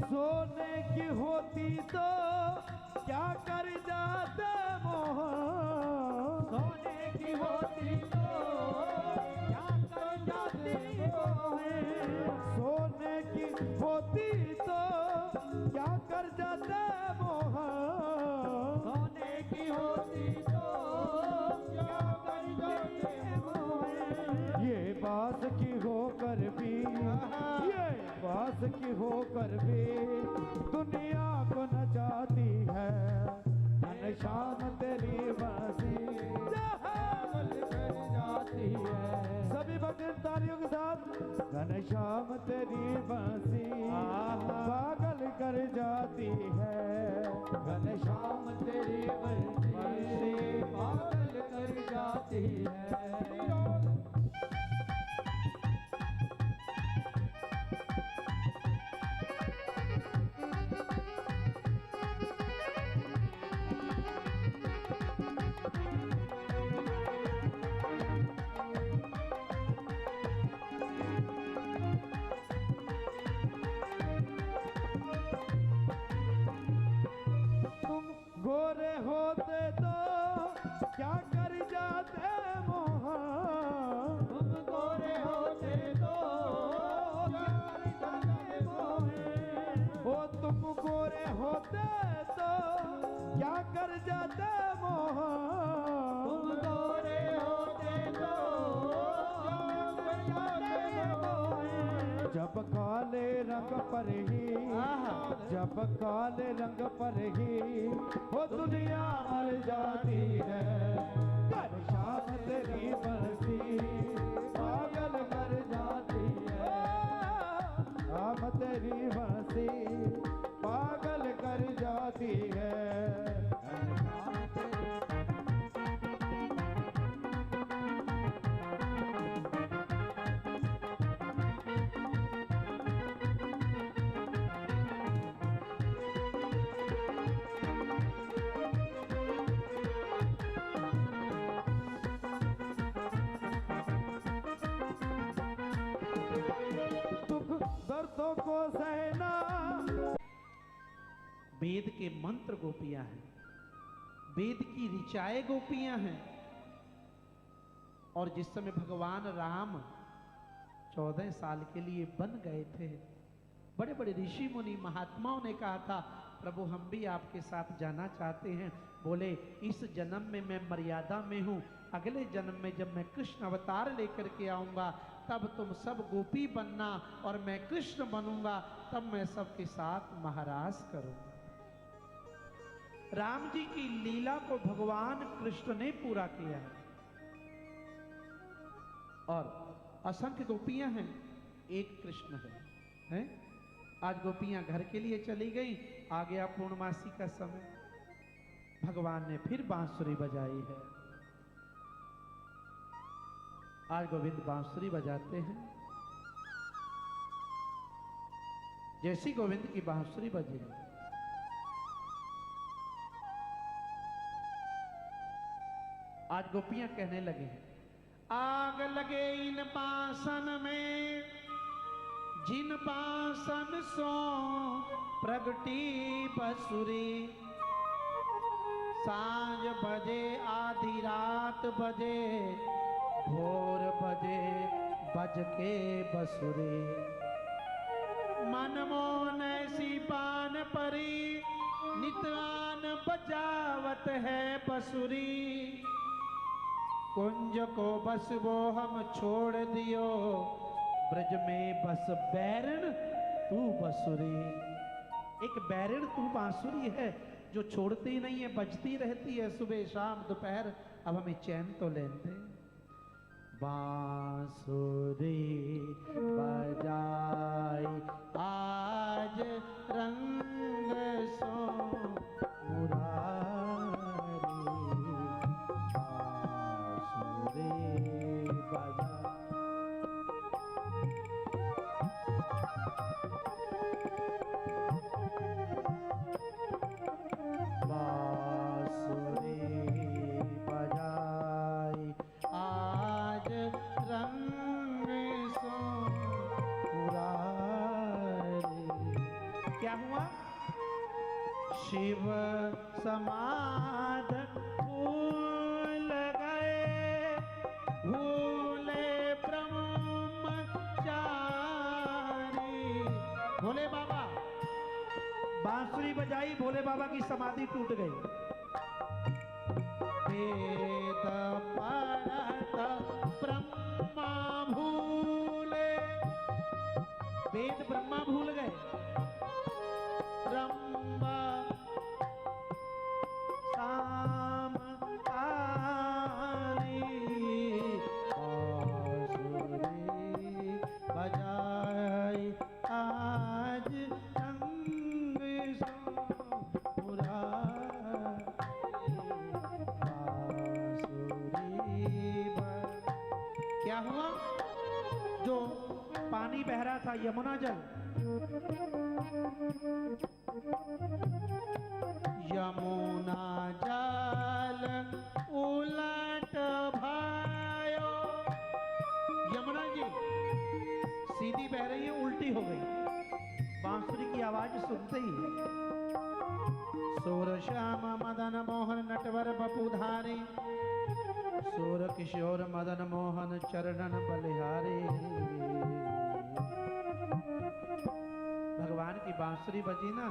सोने की होती तो क्या कर जाते मोहन, सोने की होती तो क्या कर जाते मोहन, सोने की होती तो क्या कर जाते मोहन, सोने की होती तो क्या कर जाते मोहन। ये बात की होकर भी, ये बात की होकर भी दुनिया को नचाती है, घनश्याम तेरी बंसी पागल कर जाती है। सभी भक्त तालियों के साथ, घनश्याम तेरी बंसी पागल कर जाती है, घनश्याम तेरी बंसी पागल कर जाती है। गोरे होते तो क्या कर जाते मोहन, तुम गोरे होते तो क्या कर जाते मोहन, ओ तुम गोरे होते तो क्या कर जाते मोहन, तुम गोरे होते तो रंग पर ही, जब काले रंग पर ही वो दुनिया मर जाती है। कर शाम तेरी बरसी पागल कर जाती है, शाम तेरी बरसी पागल कर जाती है। दर्दों को सहना। वेद के मंत्र गोपियां हैं, वेद की ऋचाएं गोपियां हैं। और जिस समय भगवान राम 14 साल के लिए बन गए थे, बड़े बड़े ऋषि मुनि महात्माओं ने कहा था प्रभु हम भी आपके साथ जाना चाहते हैं। बोले इस जन्म में मैं मर्यादा में हूँ, अगले जन्म में जब मैं कृष्ण अवतार लेकर के आऊंगा तब तुम सब गोपी बनना और मैं कृष्ण बनूंगा, तब मैं सबके साथ महाराज करूंगा। राम जी की लीला को भगवान कृष्ण ने पूरा किया है। और असंख्य गोपियां हैं, एक कृष्ण है? आज गोपियां घर के लिए चली गई, आ गया पूर्णमासी का समय, भगवान ने फिर बांसुरी बजाई है। आज गोविंद बांसुरी बजाते हैं। जैसी गोविंद की बांसुरी बजी, आज गोपियां कहने लगे हैं आग लगे इन पासन में, जिन पासन सो प्रगटी बसुरी। सांझ बजे आधी रात बजे, भोर बजे बज के बसुरी। मन मोन ऐसी पान परी, नितान बजावत है बसुरी। कुंज को बस वो हम छोड़ दियो, ब्रज में बस बैरण तू बसुरी। एक बैरण तू बांसुरी है जो छोड़ती ही नहीं है, बजती रहती है सुबह शाम दोपहर। अब हमें चैन तो लेते। बांसुरी बजाई आज रंग सो मुरारी। बांसुरी बजा शिव समाध फूल गए, भूले ब्रह्मचारी। भोले बाबा बांसुरी बजाई, भोले बाबा की समाधि टूट गई। वेद पढ़त ब्रह्मा भूले, वेद ब्रह्मा भूल गए। रंबा शाम आनी, बांसुरी बजाई आज रंग सो मुरारी। बांसुरी क्या हुआ? जो पानी बह रहा था यमुना जल, यमुना जल उलट भायो। यमुना जी सीधी बह रही है, उल्टी हो गई बांसुरी की आवाज सुनते ही। सोर श्याम मदन मोहन नटवर बपुधारी, सोर किशोर मदन मोहन चरणन बलिहारी। भगवान की बांसुरी बजी ना,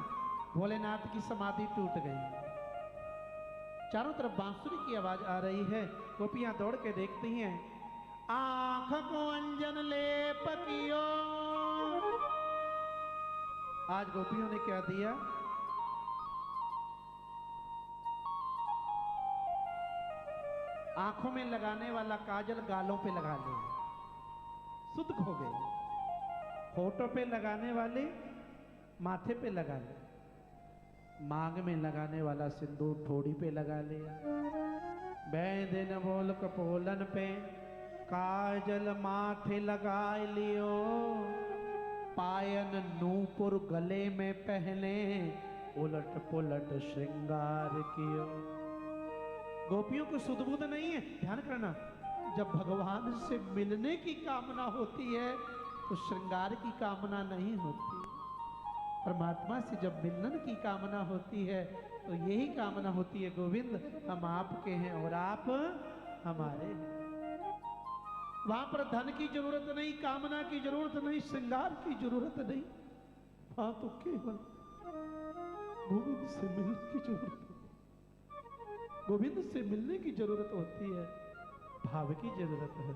भोलेनाथ की समाधि टूट गई। चारों तरफ बांसुरी की आवाज आ रही है। गोपियां दौड़ के देखती हैं, आंख को अंजन लेप कियो, आज गोपियों ने क्या दिया? आंखों में लगाने वाला काजल गालों पे लगा ले, शुद्ध हो गए। होठों पे लगाने वाले माथे पे लगा ले, मांग में लगाने वाला सिंदूर ठोड़ी पे लगा लिया। बैदिन बोल कपोलन पे काजल माथे लगा लियो, पायन नूपुर गले में पहने, उलट पुलट श्रृंगार कियो। गोपियों को सुध बुध नहीं है। ध्यान करना, जब भगवान से मिलने की कामना होती है तो श्रृंगार की कामना नहीं होती। परमात्मा से जब मिलन की कामना होती है तो यही कामना होती है, गोविंद हम आपके हैं और आप हमारे हैं। वहां पर धन की जरूरत नहीं, कामना की जरूरत नहीं, श्रृंगार की जरूरत नहीं। वहां तो केवल गोविंद से मिलने की जरूरत है, गोविंद से मिलने की जरूरत होती है, भाव की जरूरत है।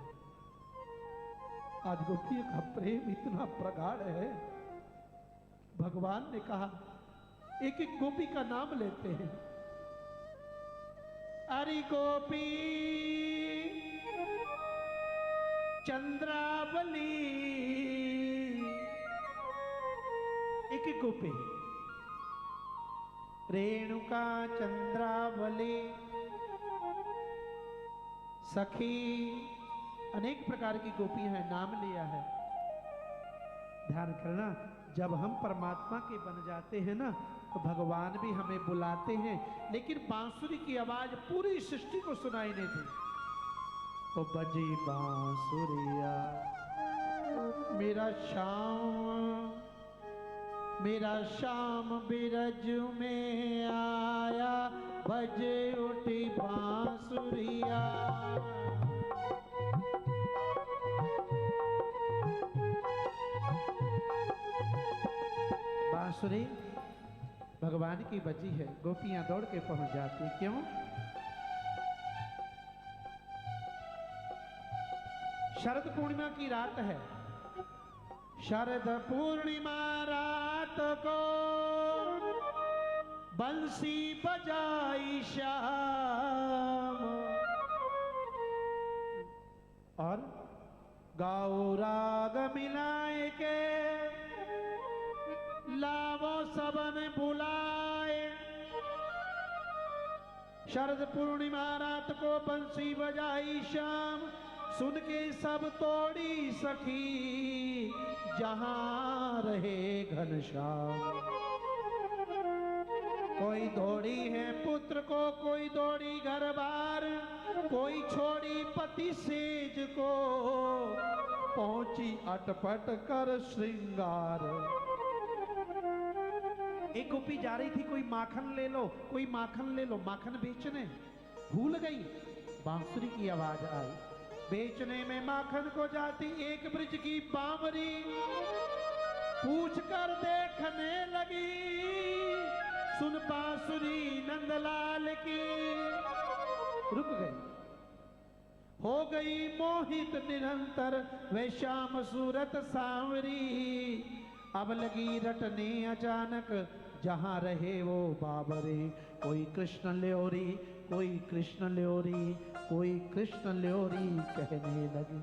आज गोपियों का प्रेम इतना प्रगाढ़ है, भगवान ने कहा एक एक गोपी का नाम लेते हैं। अरे गोपी चंद्रावली, एक एक गोपी। रेणुका चंद्रावली सखी, अनेक प्रकार की गोपियां हैं, नाम लिया है। ध्यान करना, जब हम परमात्मा के बन जाते हैं ना तो भगवान भी हमें बुलाते हैं, लेकिन बांसुरी की आवाज पूरी सृष्टि को सुनाई नहीं दी। ओ बजी बांसुरिया मेरा श्याम, मेरा श्याम बिरज में आया, बजे उठी बांसुरिया। बांसुरी भगवान की बजी है, गोपियां दौड़ के पहुंच जाती। क्यों? शरद पूर्णिमा की रात है। शरद पूर्णिमा रात को बंसी बजाई श्याम, और गाओ राग मिलाए के लावो सबन बुलाए। शरद पूर्णिमा रात को बंसी बजाई श्याम, सुन के सब तोड़ी सखी, जहां रहे घनश्याम। कोई दौड़ी है पुत्र को, कोई दौड़ी घर बार, कोई छोड़ी पति सेज को, पहुंची अटपट कर श्रृंगार। एक गोपी जा रही थी, कोई माखन ले लो, कोई माखन ले लो, माखन बेचने भूल गई। बांसुरी की आवाज आई, बेचने में माखन को जाती एक ब्रिज की बावरी, पूछ कर देखने लगी, सुन बांसुरी नंदलाल की। रुक गई, हो गई मोहित निरंतर वे श्याम सूरत सांवरी। अब लगी रटने अचानक जहां रहे वो बाबरे। कोई कृष्ण ल्योरी, कोई कृष्ण ल्योरी, कोई कृष्ण ल्योरी कहने लगी।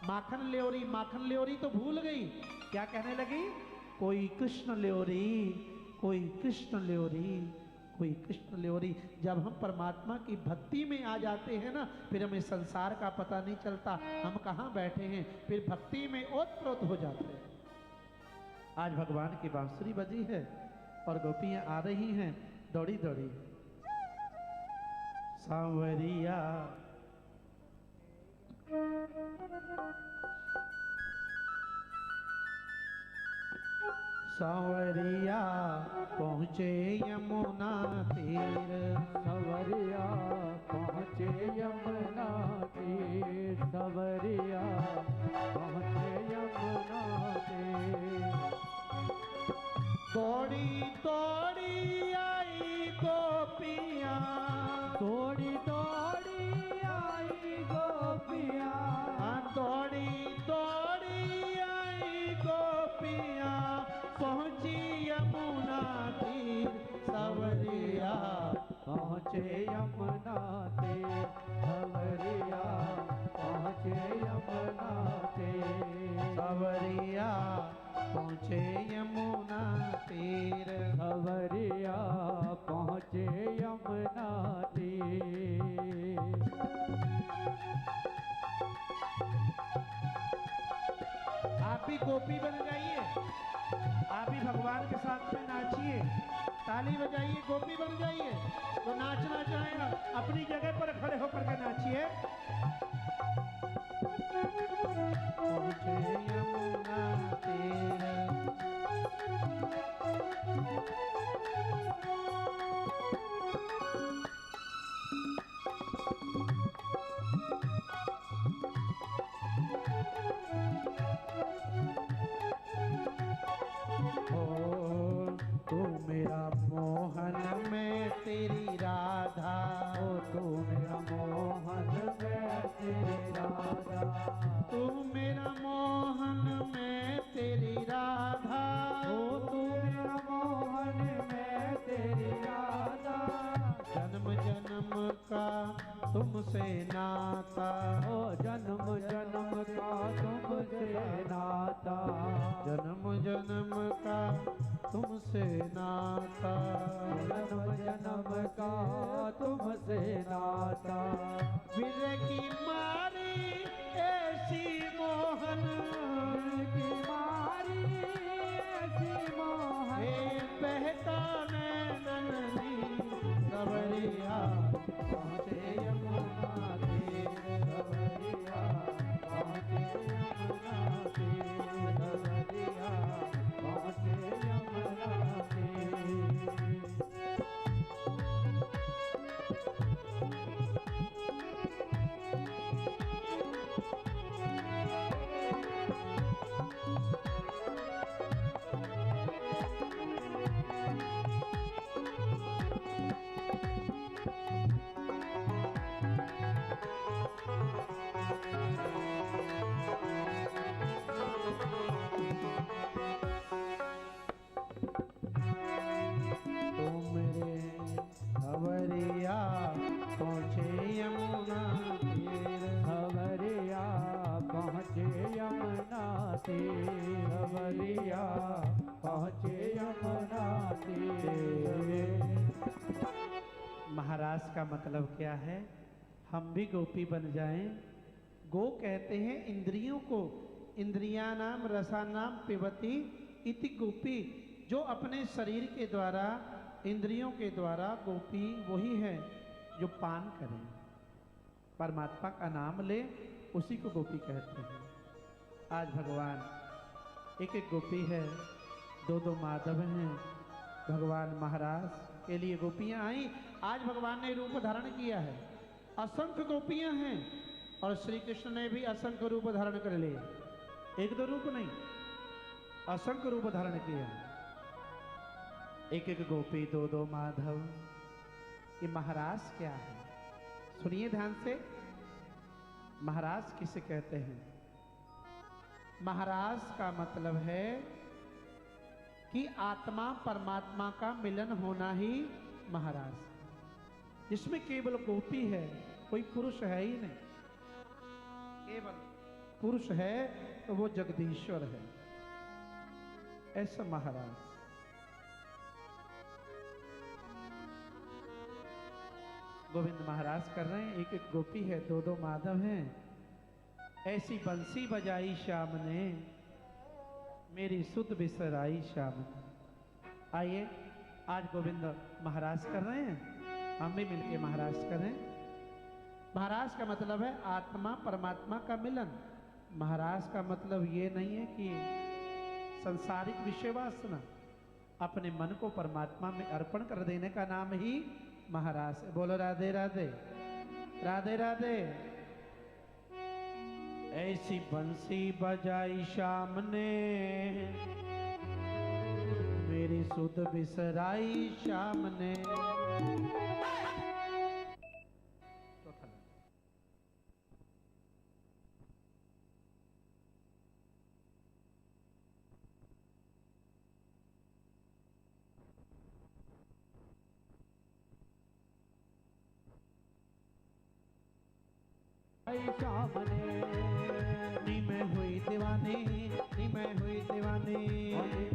माखन ल्योरी, माखन ल्योरी तो भूल गई, क्या कहने लगी? कोई कृष्ण ल्योरी, कोई कृष्ण ल्योरी, कोई कृष्ण ल्योरी। जब हम परमात्मा की भक्ति में आ जाते हैं ना, फिर हमें संसार का पता नहीं चलता, हम कहाँ बैठे हैं, फिर भक्ति में ओतप्रोत हो जाते हैं। आज भगवान की बांसुरी बजी है और गोपियां आ रही हैं दौड़ी दौड़ी। सांवरिया सांवरिया पहुँचे यमुना तीर, सवरिया पहुँचे यमुना तीर, सवरिया पहुँचे यमुना तीर। दौड़ी दौड़ी आई गोपियाँ, दौड़ी दौड़ी आई गोपियाँ, दौड़ी दौड़ी आई गोपियाँ। पहुँचे यमुना तीर, सवरिया पहुँचे यमुना तीर, सवरिया पहुँचे यमुना तीर, सवरिया पहुँचे यमुना तीर। आप भी गोपी बन जाइए, आप भी भगवान के साथ में नाचिए, ताली बजाइए, गोपी बन जाइए। तो नाचना चाहेगा अपनी जगह पर खड़े होकर के नाचिए। पहुँचे यमुना तीर, तू मेरा मोहन में तेरी राधा, ओ तू मेरा मोहन में तेरी राधा, तू मेरा मोहन में तेरी राधा, ओ तू मेरा मोहन में तेरी राधा, जन्म जन्म का तुमसे नाता, ओ जन्म जन्म का तुमसे नाता, जन्म जन्म का तुमसे नाता, जन्म जन्म का तुमसे नाता, विरह की मारी ऐसी मोहन की मारी ऐसी मोहन, हे बहता नैननी सवरिया पहुँचे यमुना तीर, सवरिया पहुँचे यमुना तीर, सवरिया पहुँचे यमुना तीर। तो मेरे सवरिया पहुँचे यमुना तीर, सवरिया पहुँचे यमुना तीर, सवरिया पहुँचे यमुना तीर। महाराज का मतलब क्या है? हम भी गोपी बन जाएं। गो कहते हैं इंद्रियों को, इंद्रियानाम रसानाम पिबती इति गोपी, जो अपने शरीर के द्वारा, इंद्रियों के द्वारा गोपी वही है जो पान करें, परमात्मा का नाम ले, उसी को गोपी कहते हैं। आज भगवान एक एक गोपी है, दो दो माधव हैं। भगवान महाराज के लिए गोपियां आई। आज भगवान ने रूप धारण किया है, असंख्य गोपियां हैं और श्री कृष्ण ने भी असंख्य रूप धारण कर लिए। एक दो रूप नहीं, असंख्य रूप धारण किया। एक एक गोपी, दो दो माधव। ये महाराज क्या है? सुनिए ध्यान से, महाराज किसे कहते हैं? महाराज का मतलब है कि आत्मा परमात्मा का मिलन होना ही महाराज, जिसमें केवल गोपी है, कोई पुरुष है ही नहीं। केवल पुरुष है तो वो जगदीश्वर है, ऐसा महाराज। गोविंद महाराज कर रहे हैं, एक एक गोपी है, दो दो माधव हैं। ऐसी बंसी बजाई श्याम ने, मेरी सुध बिसराई श्याम ने। आइए, आज गोविंद महाराज कर रहे हैं, हम भी मिलके महाराज कर रहे हैं। महाराज का मतलब है आत्मा परमात्मा का मिलन। महाराज का मतलब ये नहीं है कि संसारिक विषय वासना, अपने मन को परमात्मा में अर्पण कर देने का नाम ही महाराज है। बोलो राधे राधे, राधे राधे। ऐसी बंसी बजाई श्याम ने, मेरी सुध बिसराई श्याम ने। श्याम ने नी मैं हुई दीवानी, नी मैं हुई दीवानी,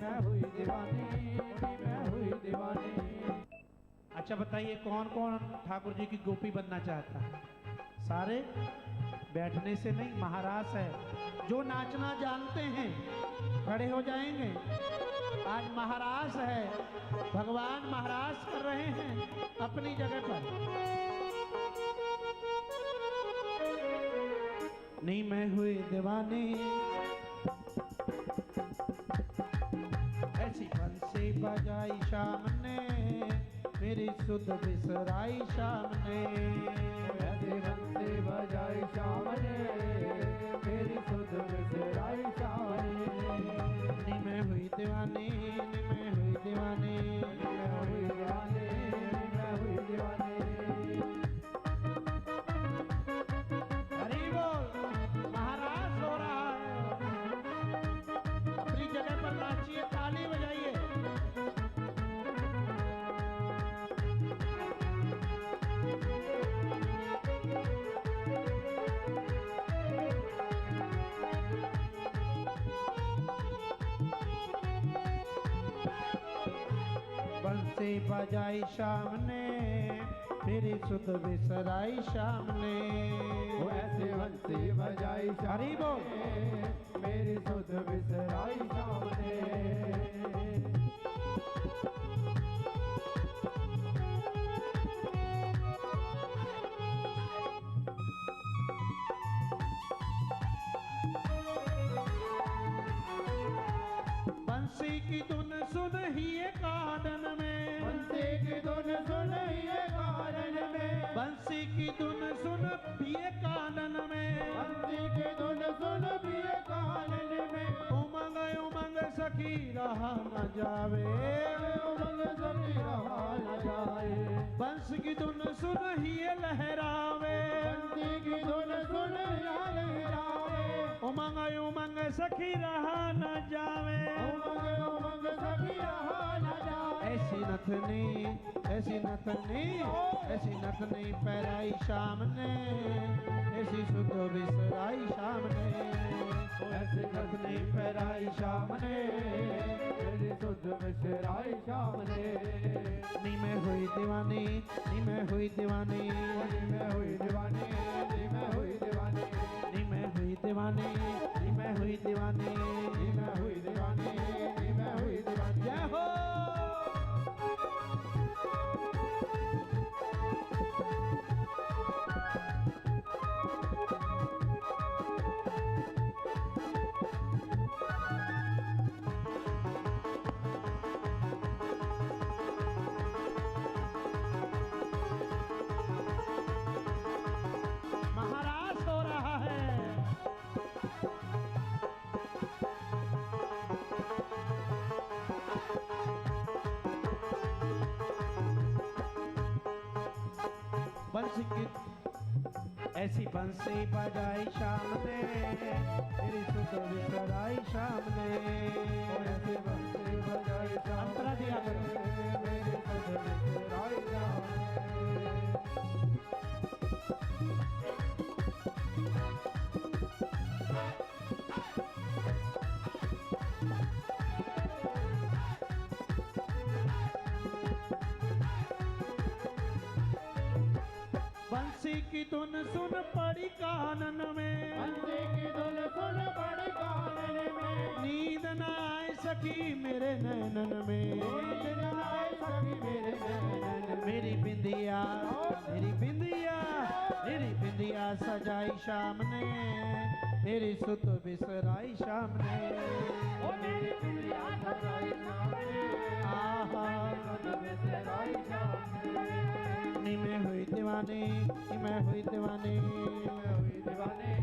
मैं हुई दीवानी, मैं हुई दीवानी। अच्छा बताइए कौन कौन ठाकुर जी की गोपी बनना चाहता है? सारे? बैठने से नहीं, महारास है। जो नाचना जानते हैं खड़े हो जाएंगे। आज महारास है, भगवान महारास कर रहे हैं अपनी जगह पर। नहीं मैं हुई दीवानी, ऐसी बंसी बजाई शाम ने, मेरी सुध बिसराई शाम ने। ऐसी बंसी बजाई शाम ने, मेरी सुध बिसराई शाम ने। नी मैं हुई दीवानी, नी मैं हुई दीवानी, मैं हुई दीवानी, मैं हुई दीवानी। हरि बोल, महाराज हो रहा है। अपनी जगह पर नाचिए, ताली बजाइए। बंसी बजाई शाम ने, मेरी सुध बिसराई शाम ने। वो ऐसे बंसी बजाई शाम हरि बोल। ने, मेरी सुध बिसराई शाम ने। बंसी की धुन सुन ही कानन में, बंसी की धुन सुन ये गानन में, बंसी की धुन सुन पिए कानन में। बंसी की धुन सुन ये गानन में। उमंग उमंग सखी रहा न जावे, उमंग सभी रहा न जाए। बंस की धुन सुन ही लहरावे। बंसी की धुन सुन या लहरावे। उमंग उमंग सखी रहा न जावे। उमंग उमंग सभी रहा न जाए। ऐसी नथनी, ऐसी नथनी, ऐसी नथनी पैराई शाम ने, ऐसी सुध बिसराई शाम ने। ऐसी नथनी पैराई शाम ने, मेरी सुध बिसराई शाम ने। नी मैं हुई दीवानी, नी मैं हुई दीवानी, मैं हुई दीवानी, मैं हुई दीवानी। नी मैं हुई दीवानी, नी मैं हुई दीवानी, मैं हुई दीवानी, मैं हुई दीवानी। जय हो। महाराज हो रहा है। बंसी की ऐसी बंसी बजाई शाम ने, मेरी सुध बिसराई शाम ने। ऐसे बंसी बजाई शाम अंतरा दिया करो। ने, मेरी सुध बिसराई शाम ने। बंसी की धुन सुन पड़ी कानन में, बंसी की धुन सुन पड़ी कानन में। नींद न आए सकी मेरे नैनन में। नींद न आए सखी मेरे नैनन में। मेरी बिंदिया, मेरी बिंदिया, मेरी बिंदिया सजाई शाम ने, मेरी सुध बिसराई शाम ने। ओ मेरी बिंदिया सजाई शाम ने, आहा सुध बिसराई शाम ने। नी मैं हुई दीवानी, नी मैं हुई दीवानी, मैं हुई दीवानी,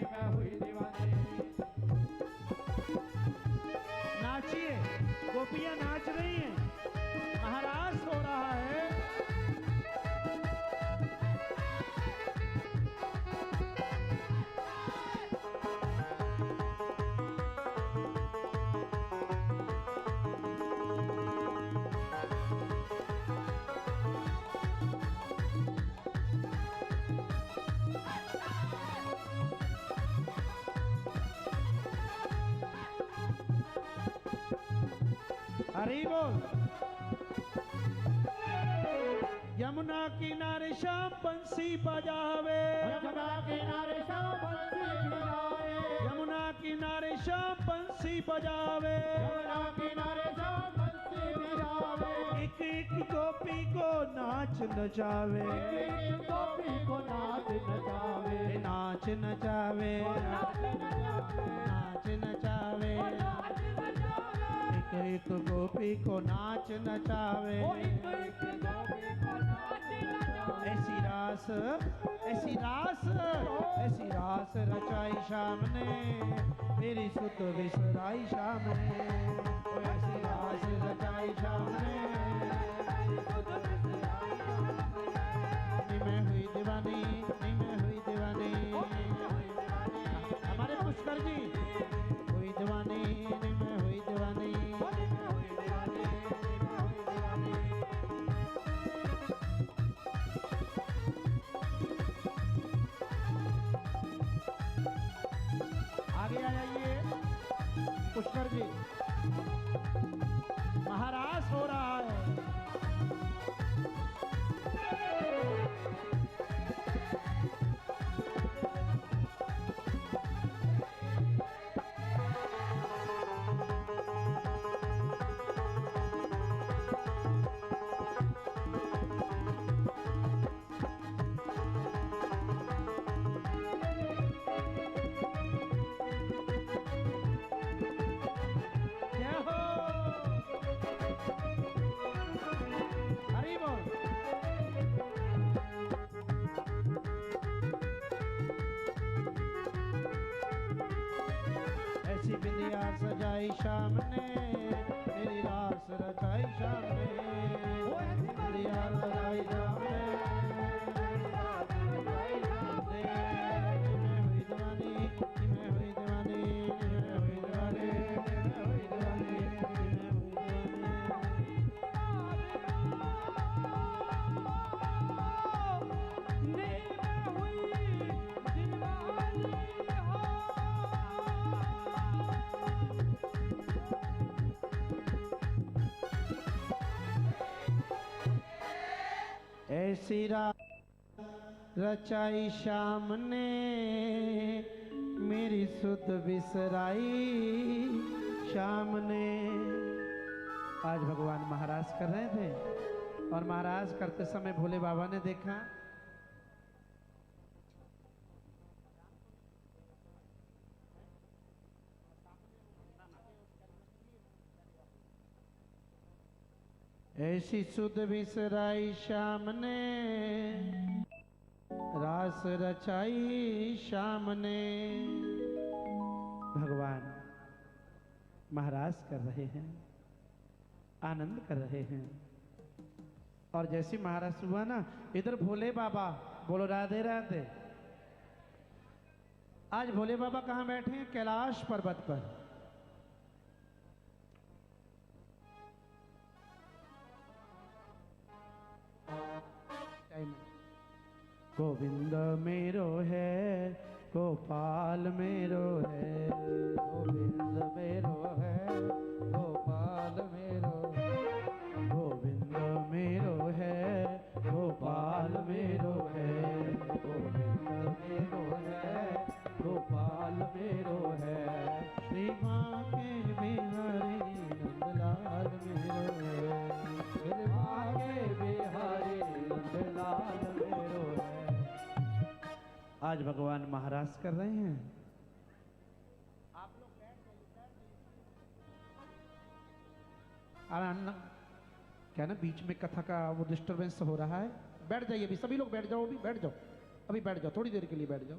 मैं हुई दीवानी। नाचिए, गोपियां नाच रही हैं, महाराज हो रहा है। हरी बोल। यमुना किनारे शाम बंसी बजावे, यमुना किनारे शाम बंसी बजावे, यमुना किनारे शाम बंसी बजावे, यमुना किनारे शाम बंसी बजावे, एक एक गोपी को नाच नचावे, एक गोपी को नाच नचावे, नाच नचावे, नाच नचावे, एक एक गोपी को नाच नचावे। ऐसी रास ऐसी रास ऐसी रास रचाई शाम ने, मेरी सुत विसराई शाम ने, ऐसी रास रचाई शाम ने, नी मैं हुई दीवानी, नी मैं हुई दीवानी, हमारे पुष्कर जी हुई दीवानी, नी मैं हुई दीवानी। आगे आ जाइए पुष्कर जी, महाराज हो रहा है। जय हो, हरि बोल। ऐसी बिंदिया सजाई शाम ने, मेरी रास रचाई शाम ने, बिंदिया सजाई शाम ने, मैं हुई दीवानी, मैं हुई दीवानी, मैं हुई दीवानी, मैं हुई दीवानी, मैं हुई दीवानी। ऐसी रात रचाई शाम ने, मेरी सुध बिसराई शाम ने। आज भगवान महाराज कर रहे थे, और महाराज करते समय भोले बाबा ने देखा, ऐसी सुध बिसराई शाम ने, रास रचाई शाम ने। भगवान महाराज कर रहे हैं, आनंद कर रहे हैं। और जैसे महाराज हुआ ना, इधर भोले बाबा, बोलो राधे राधे। आज भोले बाबा कहाँ बैठे हैं? कैलाश पर्वत पर। गोविंद मेरो है, गोपाल मेरो है, गोविंद मेरो है, गोपाल मेरो, गोविंद मेरो है, गोपाल मेरो है, गोविंद मेरो है, गोपाल मेरो है, श्री माँ के बिहारी नंदलाल मेरो है, श्री माँ के बिहारी नंदलाल मेरो है। आज भगवान महाराज कर रहे हैं। आप लोग क्या ना, बीच में कथा का वो डिस्टरबेंस हो रहा है। बैठ जाइए अभी, सभी लोग बैठ जाओ, अभी बैठ जाओ, अभी बैठ जाओ, थोड़ी देर के लिए बैठ जाओ,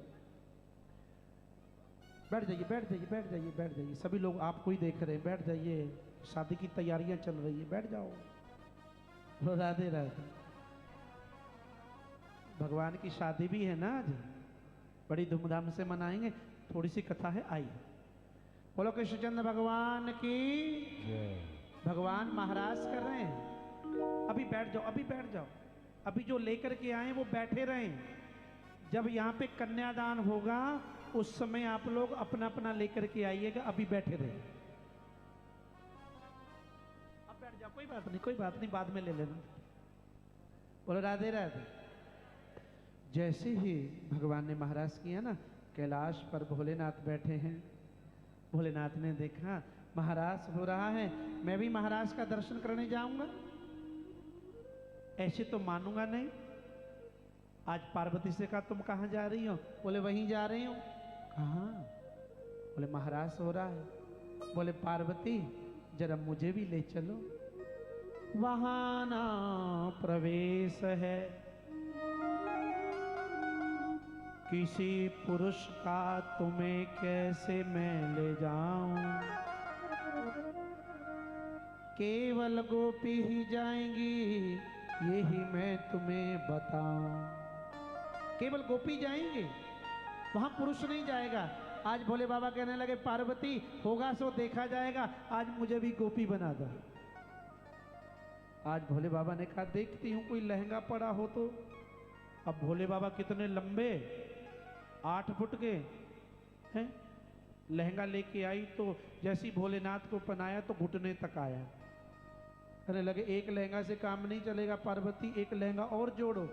बैठ जाइए, बैठ जाइए, बैठ जाइए, बैठ जाइए। सभी लोग आपको ही देख रहे हैं, बैठ जाइए, शादी की तैयारियां चल रही है, बैठ जाओ। राधे राधे। भगवान की शादी भी है ना आज, बड़ी धूमधाम से मनाएंगे। थोड़ी सी कथा है, आई। बोलो कृष्णचंद्र भगवान की। भगवान महाराज कर रहे हैं। अभी बैठ जाओ, अभी बैठ जाओ, अभी जो लेकर के आए वो बैठे रहें। जब यहाँ पे कन्यादान होगा उस समय आप लोग अपना अपना लेकर के आइएगा, अभी बैठे रहे। अब बैठ कोई बात नहीं, कोई बात नहीं, बाद में ले लेना। बोलो राधे राधे। जैसे ही भगवान ने महाराज किया ना, कैलाश पर भोलेनाथ बैठे हैं। भोलेनाथ ने देखा महाराज हो रहा है, मैं भी महाराज का दर्शन करने जाऊंगा। ऐसे तो मानूंगा नहीं। आज पार्वती से कहा तुम कहाँ जा रही हो? बोले वहीं जा रही हूँ। कहाँ? बोले महाराज हो रहा है। बोले पार्वती जरा मुझे भी ले चलो। वहां ना प्रवेश है किसी पुरुष का, तुम्हें कैसे मैं ले जाऊं? केवल गोपी ही जाएंगी, यही मैं तुम्हें बताऊं। केवल गोपी जाएंगे, वहां पुरुष नहीं जाएगा। आज भोले बाबा कहने लगे पार्वती होगा सो देखा जाएगा, आज मुझे भी गोपी बना दो। आज भोले बाबा ने कहा देखती हूँ कोई लहंगा पड़ा हो तो। अब भोले बाबा कितने लंबे, 8 फुट के हैं। लहंगा लेके आई तो जैसी भोलेनाथ को पहनाया तो घुटने तक आया। कहने लगे एक लहंगा से काम नहीं चलेगा पार्वती, एक लहंगा और जोड़ो।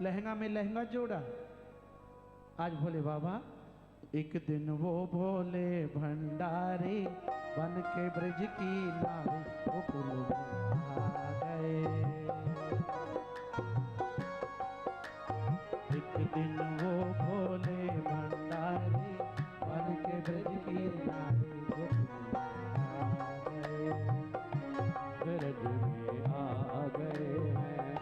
लहंगा में लहंगा जोड़ा। आज भोले बाबा एक दिन वो भोले भंडारी बन के ब्रज की नारी वो कुल में आ गए। एक दिन वो भोले भंडारी बन के ब्रज की नारी वो ब्रज में आ गए हैं।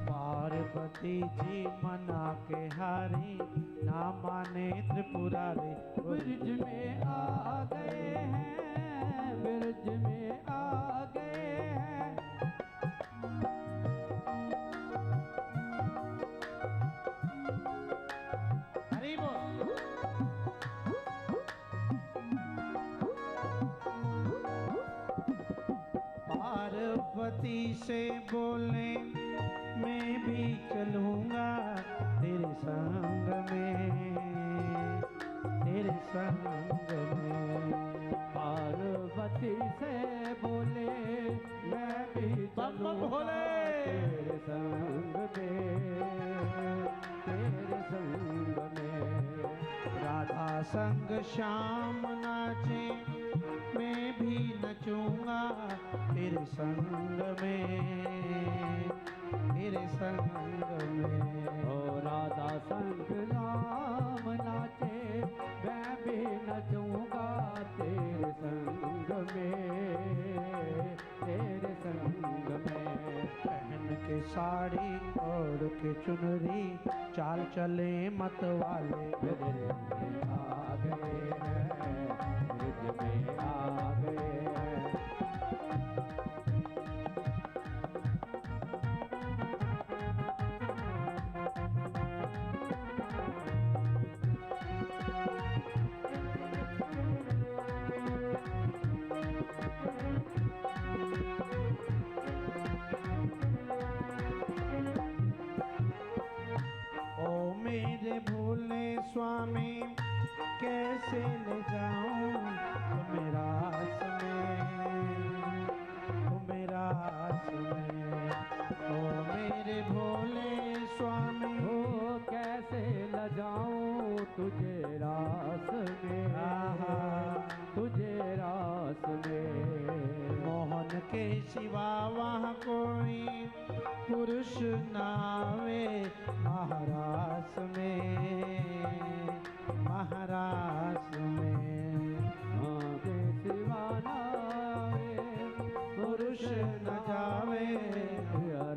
पार्वती जी मना के हारी, ना माने त्रिपुरारी ब्रज में आ गए हैं, ब्रज में आ गए हैं। हरि बोल। पार्वती से बोले मैं भी चलूंगा तेरे संग में, तेरे संग में। पार्वती से बोले मैं भी चलूंगा तेरे संग में, तेरे संग में। राधा संग श्याम नाचे मैं भी नचूंगा तेरे संग में, तेरे संग में। ओ राधा संग राम नाचे मैं भी नचूंगा तेरे संग में, तेरे संग में। पहन के साड़ी ओढ़ के चुनरी चाल चले मत वाले ब्रज में आ गए हैं, ब्रज में आ गए हैं। ओ मेरे भोले स्वामी कैसे ले जाऊं तुम्हें रास में, तुम्हें रास में। ओ मेरे भोले स्वामी हो कैसे ल जाऊं तुझे रास में, तुझे रास में। मोहन के सिवा वहाँ कोई पुरुष नावे महारास में, महारास में। हाँ के सिवा नावे पुरुष न जावे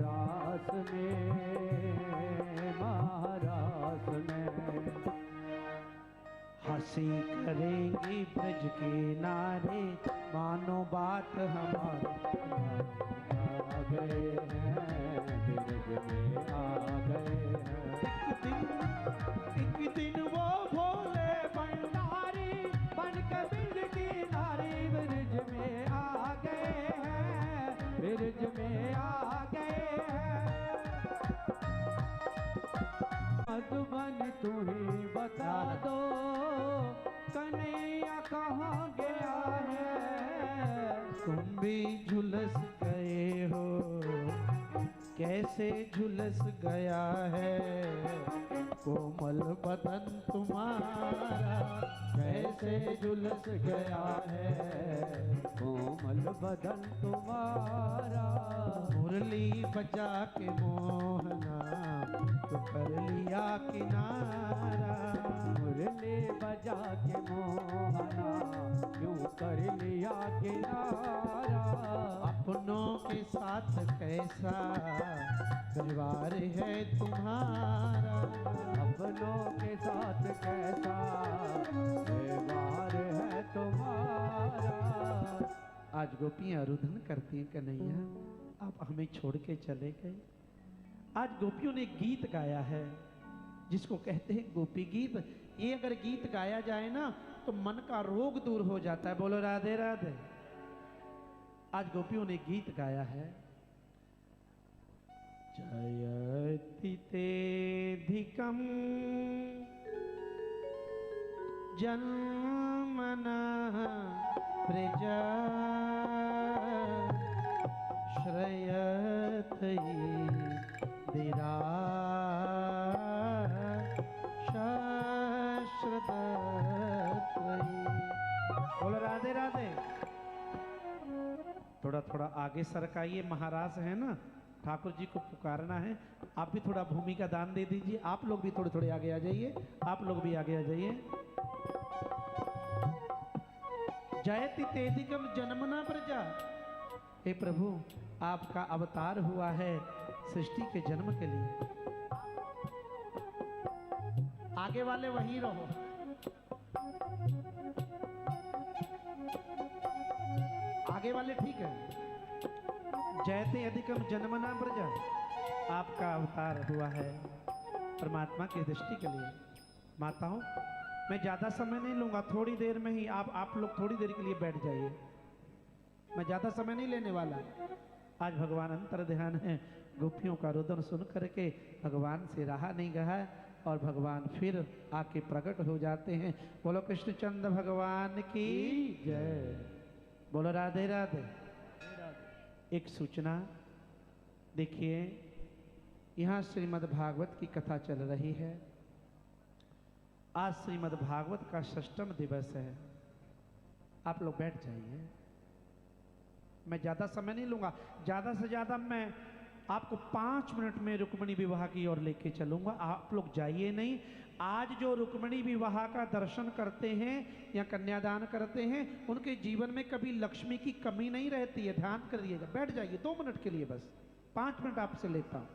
रास में, महारास में। हंसी करेंगी ब्रज के नारे मानो बात हमारी। आ गए हैं, ब्रज में आ गए हैं। एक दिन वो भोले भंडारी बन के ब्रज की नारी ब्रज में आ गए हैं, ब्रज में आ गए हैं। मधुबन तू ही बता दो कन्हैया कहाँ गया है, तुम भी झुलस गए हो, कैसे झुलस गया है कोमल बदन तुम्हारा, कैसे झुलस गया है कोमल बदन तुम्हारा। मुरली बजा के मोहना तो कर लिया किनारा, मुरली बजा के मोहना क्यों कर लिया किनारा। अपनों के साथ कैसा व्यवहार है तुम्हारा, अपनों के साथ कैसा व्यवहार है तुम्हारा। आज गोपियां रुदन करती हैं, कन्हैया आप हमें छोड़ के चले गए। आज गोपियों ने गीत गाया है जिसको कहते हैं गोपी गीत। ये अगर गीत गाया जाए ना तो मन का रोग दूर हो जाता है। बोलो राधे राधे। आज गोपियों ने गीत गाया है, जयति तेधिकम जन्मना प्रज श्रयति दिरा बोलो राधे राधे। थोड़ा थोड़ा आगे सरकाइए, महाराज है ना, ठाकुर जी को पुकारना है। आप भी थोड़ा भूमि का दान दे दीजिए। आप लोग भी थोड़े थोड़े आगे आ जाइए, आप लोग भी आगे आ जाइए। जयति तेदिकम जन्मना प्रजा। हे प्रभु, आपका अवतार हुआ है सृष्टि के जन्म के लिए। आगे वाले वहीं रहो। आगे वाले ठीक है। जयते अधिकम जन्मना प्रजा, आपका अवतार हुआ है परमात्मा की दृष्टि के लिए। माताओं, मैं ज्यादा समय नहीं लूंगा, थोड़ी देर में ही आप लोग थोड़ी देर के लिए बैठ जाइए। मैं ज्यादा समय नहीं लेने वाला। आज भगवान अंतर ध्यान है। गोपियों का रुदन सुन करके भगवान से रहा नहीं गया और भगवान फिर आके प्रकट हो जाते हैं। बोलो कृष्णचंद्र भगवान की जय। बोलो राधे राधे। एक सूचना देखिए, यहाँ श्रीमद् भागवत की कथा चल रही है। आज श्रीमद् भागवत का 6वां दिवस है। आप लोग बैठ जाइए, मैं ज़्यादा समय नहीं लूँगा। ज़्यादा से ज़्यादा मैं आपको 5 मिनट में रुक्मिणी विवाह की ओर लेके चलूँगा। आप लोग जाइए नहीं। आज जो रुक्मिणी विवाह का दर्शन करते हैं या कन्यादान करते हैं, उनके जीवन में कभी लक्ष्मी की कमी नहीं रहती है। ध्यान करिएगा। बैठ जाइए 2 मिनट के लिए, बस 5 मिनट आपसे लेता हूँ।